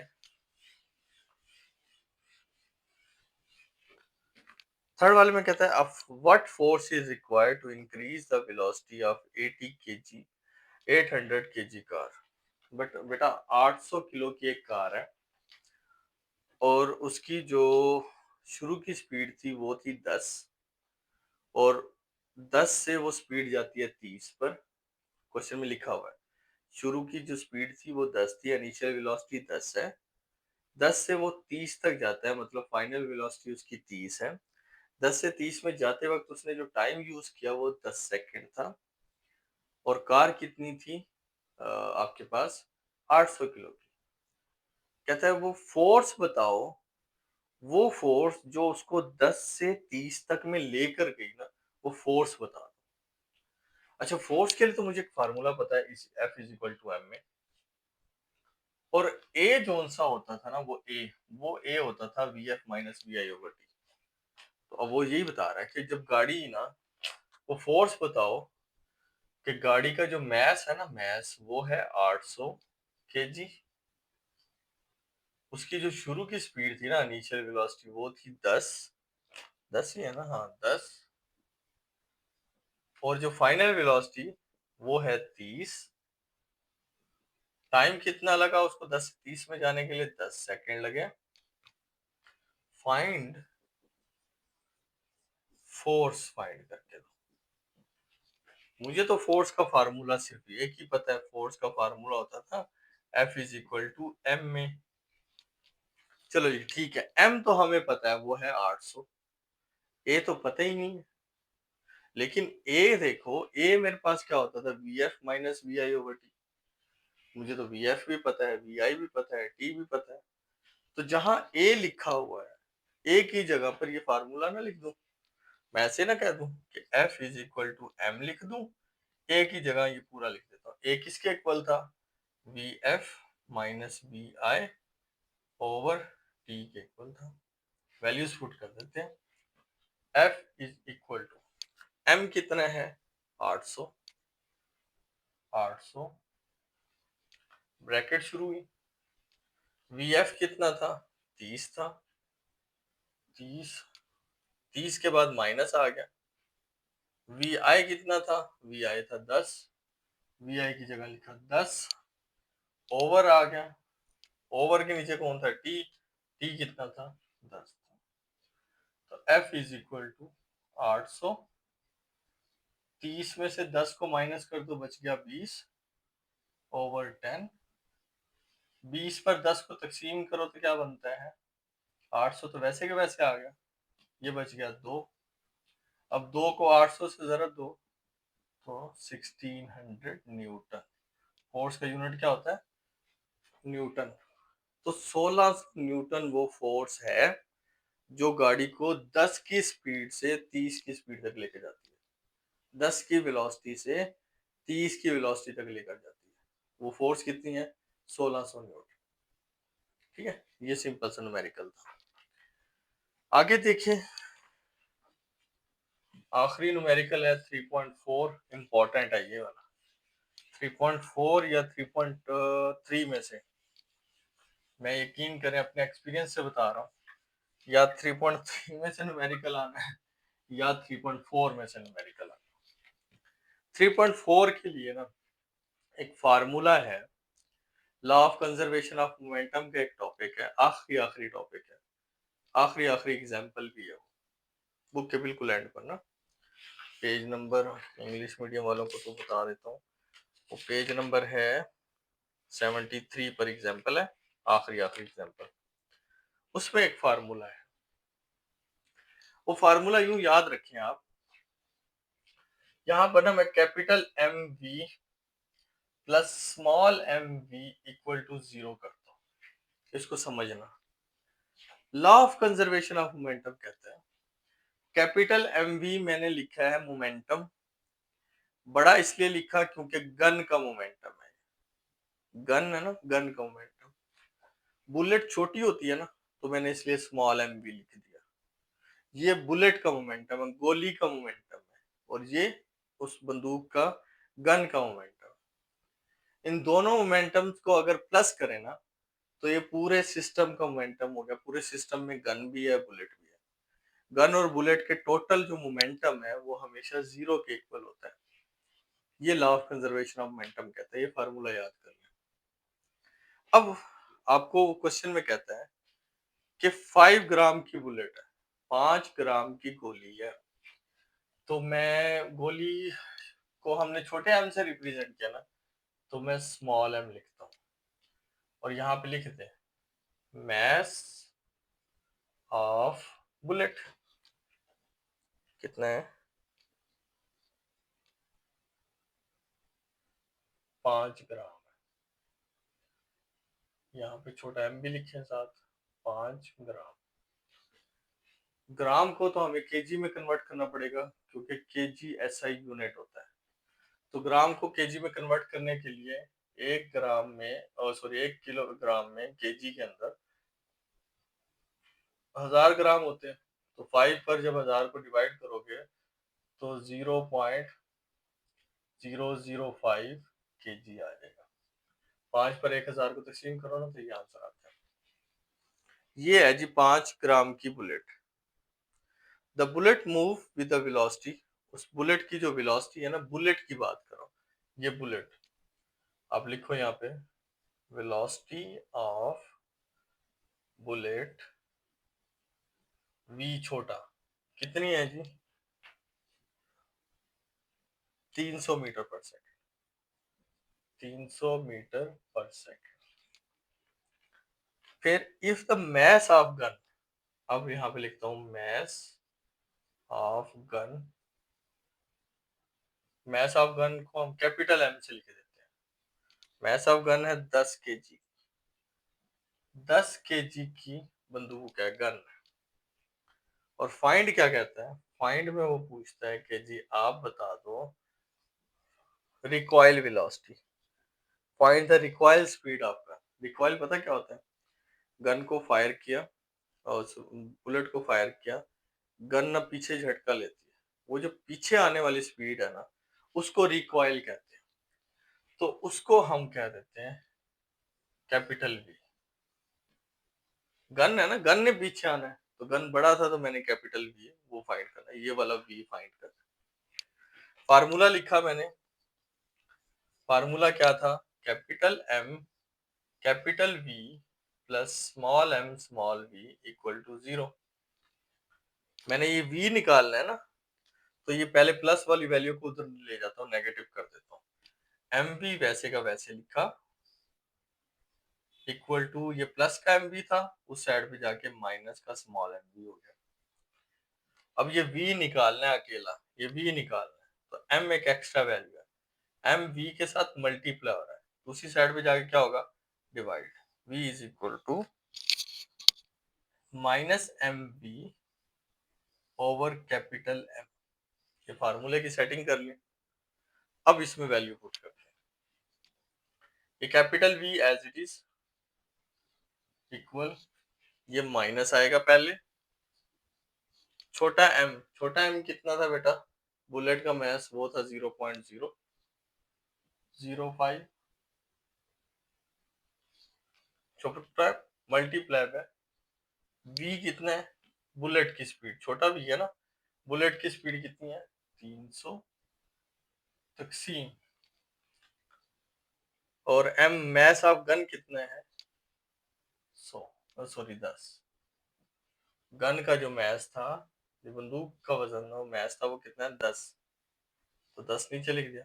थर्ड वाले में कहता है what force is required to increase the velocity of 80 kg 800 kg car. But बेटा 800 किलो की एक कार है और उसकी जो शुरू की स्पीड थी वो थी 10, और 10 से वो स्पीड जाती है 30 पर। क्वेश्चन में लिखा हुआ है शुरू की जो स्पीड थी वो 10 थी, इनिशियल वेलोसिटी 10 है। 10 से वो 30 तक जाता है, मतलब फाइनल वेलोसिटी उसकी 30 है। 10 से 30 में जाते वक्त उसने जो टाइम यूज किया वो 10 सेकंड था। और कार कितनी थी आपके पास 800 किलो की। कहता है वो फोर्स बताओ, वो फोर्स जो उसको 10 से 30 तक में लेकर गई ना, वो फोर्स बता दो। अच्छा फोर्स के लिए तो मुझे एक फार्मूला पता है इस F=m में। और ए जोन सा होता था ना, वो ए होता था VF-VI/T। तो अब वो यही बता रहा है कि जब गाड़ी ना, वो फोर्स बताओ कि गाड़ी का जो मैस है ना, मैस वो है 800 kg। उसकी जो शुरू की स्पीड थी ना, इनिशियल वेलोसिटी, वो थी 10। 10 ही है ना, हाँ 10। और जो फाइनल वेलोसिटी वो है 30। टाइम कितना लगा उसको 10 से 30 में जाने के लिए 10 सेकंड लगे। फाइंड फोर्स फाइंड करके दो। मुझे तो फोर्स का फार्मूला सिर्फ एक ही पता है, फोर्स का फार्मूला होता था F is equal to M में। चलो जी ठीक है, एम तो हमें पता है वो है 800, ए तो पता ही नहीं है। लेकिन ए देखो, ए मेरे पास क्या होता था, V F minus V I over T. मुझे तो वी एफ भी पता है, वी आई भी पता है, टी भी पता है। तो जहां ए लिखा हुआ है, ए की जगह पर ये फार्मूला ना लिख दूं, मैं ऐसे ना कह दूं कि F is equal to M लिख दूं, ए की जगह ये पूरा लिख देता हूँ। ए किसके इक्वल था, V F minus V I over T के इक्वल था। वैल्यूज पुट कर देते हैं। F is equal to, M कितना है 800, 800 ब्रैकेट शुरू हुई। वी एफ कितना था, 30 था, 30, 30 के बाद माइनस आ गया। वी आई कितना था, वी आई था 10, वी आई की जगह लिखा 10, ओवर आ गया। ओवर के नीचे कौन था, टी, टी कितना था 10 था। तो एफ इज इक्वल टू 800, 30 में से 10 को माइनस कर दो, बच गया 20 ओवर 10। 20 पर 10 को तकसीम करो तो क्या बनता है, 800 तो वैसे के वैसे आ गया, ये बच गया 2। अब 2 को 800 से जरा दो तो 1600 न्यूटन। फोर्स का यूनिट क्या होता है, न्यूटन। तो 16 न्यूटन वो फोर्स है जो गाड़ी को 10 की स्पीड से 30 की स्पीड तक लेकर जाती है, 10 की वेलोसिटी से 30 की वेलोसिटी तक लेकर जाती है। वो फोर्स कितनी है, 1600 न्यूटन। ठीक है, ये सिंपल सा न्यूमेरिकल था। आगे देखिए, आखिरी न्यूमेरिकल है 3.4, इंपॉर्टेंट है ये वाला। 3.4 या 3.3 में से, मैं यकीन करें अपने एक्सपीरियंस से बता रहा हूँ, या 3.3 में से न्यूमेरिकल आना है या 3.4 में से न्यूमेरिकल आना है। 3.4 के लिए ना एक फार्मूला है, law of conservation of momentum का एक टॉपिक है, आखिरी टॉपिक है, आखिरी एग्जाम्पल भी है। बुक के बिल्कुल एंड पर ना, पेज नंबर, इंग्लिश मीडियम वालों को तो बता देता हूँ, वो पेज नंबर है 73 पर एग्जाम्पल है, आखिरी एग्जाम्पल। उसमें एक फार्मूला है, वो फार्मूला यूं याद रखें आप, यहां पर ना मैं capital M V plus small M V equal to 0 करता हूं। इसको समझना, law of conservation of momentum कहता है, कैपिटल एम वी मैंने लिखा है मोमेंटम, बड़ा इसलिए लिखा क्योंकि गन का मोमेंटम है, गन है ना, गन का मोमेंटम। बुलेट छोटी होती है ना, तो मैंने इसलिए स्मॉल एम वी लिख दिया। ये बुलेट का मोमेंटम है, गोली का मोमेंटम है, और ये उस बंदूक का, गन का मोमेंटम। इन दोनों मोमेंटम्स को अगर प्लस करें ना, तो ये पूरे सिस्टम का मोमेंटम हो गया। पूरे सिस्टम में गन भी है, बुलेट भी है। गन और बुलेट के टोटल जो मोमेंटम है वो हमेशा 0 के इक्वल होता है। ये law of conservation of momentum कहता है, ये फार्मूला याद कर लें। अब आपको क्वेश्चन में कहता है कि 5 ग्राम की बुलेट है, 5 ग्राम की गोली है। तो मैं गोली को हमने छोटे एम से रिप्रेजेंट किया ना, तो मैं स्मॉल एम लिखता हूँ, और यहाँ पे लिख दे मैस ऑफ बुलेट कितना है, 5 ग्राम। यहाँ पे छोटा एम भी लिखे साथ, 5 ग्राम। ग्राम को तो हमें केजी में कन्वर्ट करना पड़ेगा, क्योंकि केजी एसआई यूनिट होता है। तो ग्राम को केजी में कन्वर्ट करने के लिए 1 ग्राम में, सॉरी 1 किलोग्राम में केजी के अंदर 1000 ग्राम होते हैं। तो 5 पर जब 1000 को डिवाइड करोगे तो 0.005 केजी आ जाएगा। 5 पर 1000 को तकसीम करो ना, तो ये आंसर आता है। ये है जी 5 ग्राम की bullet. The bullet move with the velocity, उस बुलेट की जो वेलोसिटी है ना, बुलेट की बात करो, ये बुलेट आप लिखो यहाँ पे, वेलोसिटी ऑफ बुलेट वी छोटा कितनी है जी? 300 metre per second. 300 metre per second. फिर if the mass of gun, अब यहां पे लिखता हूं mass of gun. Mass of gun को हम कैपिटल एम से लिख देते हैं। मैस ऑफ गन है 10 kg। 10 kg की बंदूक है, गन। और फाइंड क्या कहता है? फाइंड में वो पूछता है कि जी आप बता दो recoil velocity. Find the recoil speed of gun. Recoil पता क्या होता है? गन को फायर किया और बुलेट को फायर किया, गन ना पीछे झटका लेती है, वो जो पीछे आने वाली स्पीड है ना, उसको रिकॉइल कहते हैं। तो उसको हम कह देते हैं कैपिटल वी। गन है ना, गन ने पीछे आना है, तो गन बड़ा था तो मैंने कैपिटल वी वो फाइंड करना है, ये वाला वी फाइंड करना है। फार्मूला लिखा मैंने। फार्मूला क्या था? Capital M capital V plus small M small V equal to 0। मैंने ये वी निकालना है ना, तो ये पहले प्लस वाली वैल्यू को उधर ले जाता हूँ, नेगेटिव कर देता हूँ। एम वी वैसे का वैसे लिखा, इक्वल टू ये प्लस का एम वी था, उस साइड पे जाके माइनस का स्मॉल एम वी हो गया। अब ये वी निकालना है अकेला, ये वी निकालना है, तो एम एक एक्स्ट्रा वैल्यू है, एम वी के साथ मल्टीप्लाई हो रहा है, दूसरी साइड पे जाके क्या होगा? Divide. V is equal to minus M V over capital M. ये फार्मूले की सेटिंग कर ली। अब इसमें वैल्यू पुट करते हैं। ये capital V as it is equal, ये माइनस आएगा पहले, छोटा एम। छोटा एम कितना था बेटा? बुलेट का मैस वो था 0.005। छोटा मल्टीप्लाई में वी कितना है? बुलेट की स्पीड, छोटा वी है ना, बुलेट की स्पीड कितनी है? 300 तकसीम। और एम मैस ऑफ गन कितना है? 100, सॉरी 10। गन का जो मैस था, जो बंदूक का वजन वो मैस था, वो कितना है? 10। तो 10 नीचे लिख दिया।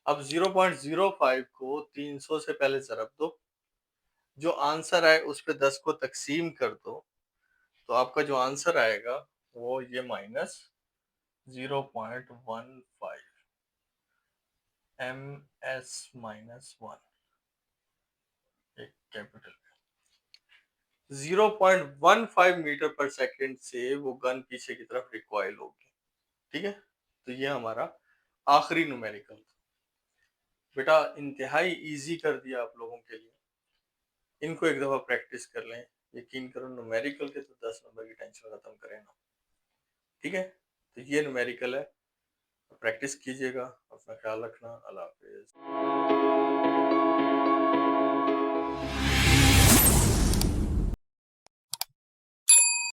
अब 0.05 को 300 से पहले जरब दो, जो आंसर आए उस पे 10 को तकसीम कर दो, तो आपका जो आंसर आएगा वो ये माइनस 0.15 एम एस माइनस 1, एक कैपिटल। 0.15 मीटर पर सेकंड से वो गन पीछे की तरफ रिकॉइल होगी। ठीक है, तो ये हमारा आखिरी न्यूमेरिकल था। बेटा इंतहाई इजी कर दिया आप लोगों के लिए, इनको एक दफा प्रैक्टिस कर लें। यकीन करो न्यूमेरिकल के तो 10 नंबर की टेंशन खत्म करें ना। ठीक है, तो ये न्यूमेरिकल है, प्रैक्टिस कीजिएगा। अपना ख्याल रखना। अल्लाह हाफिज।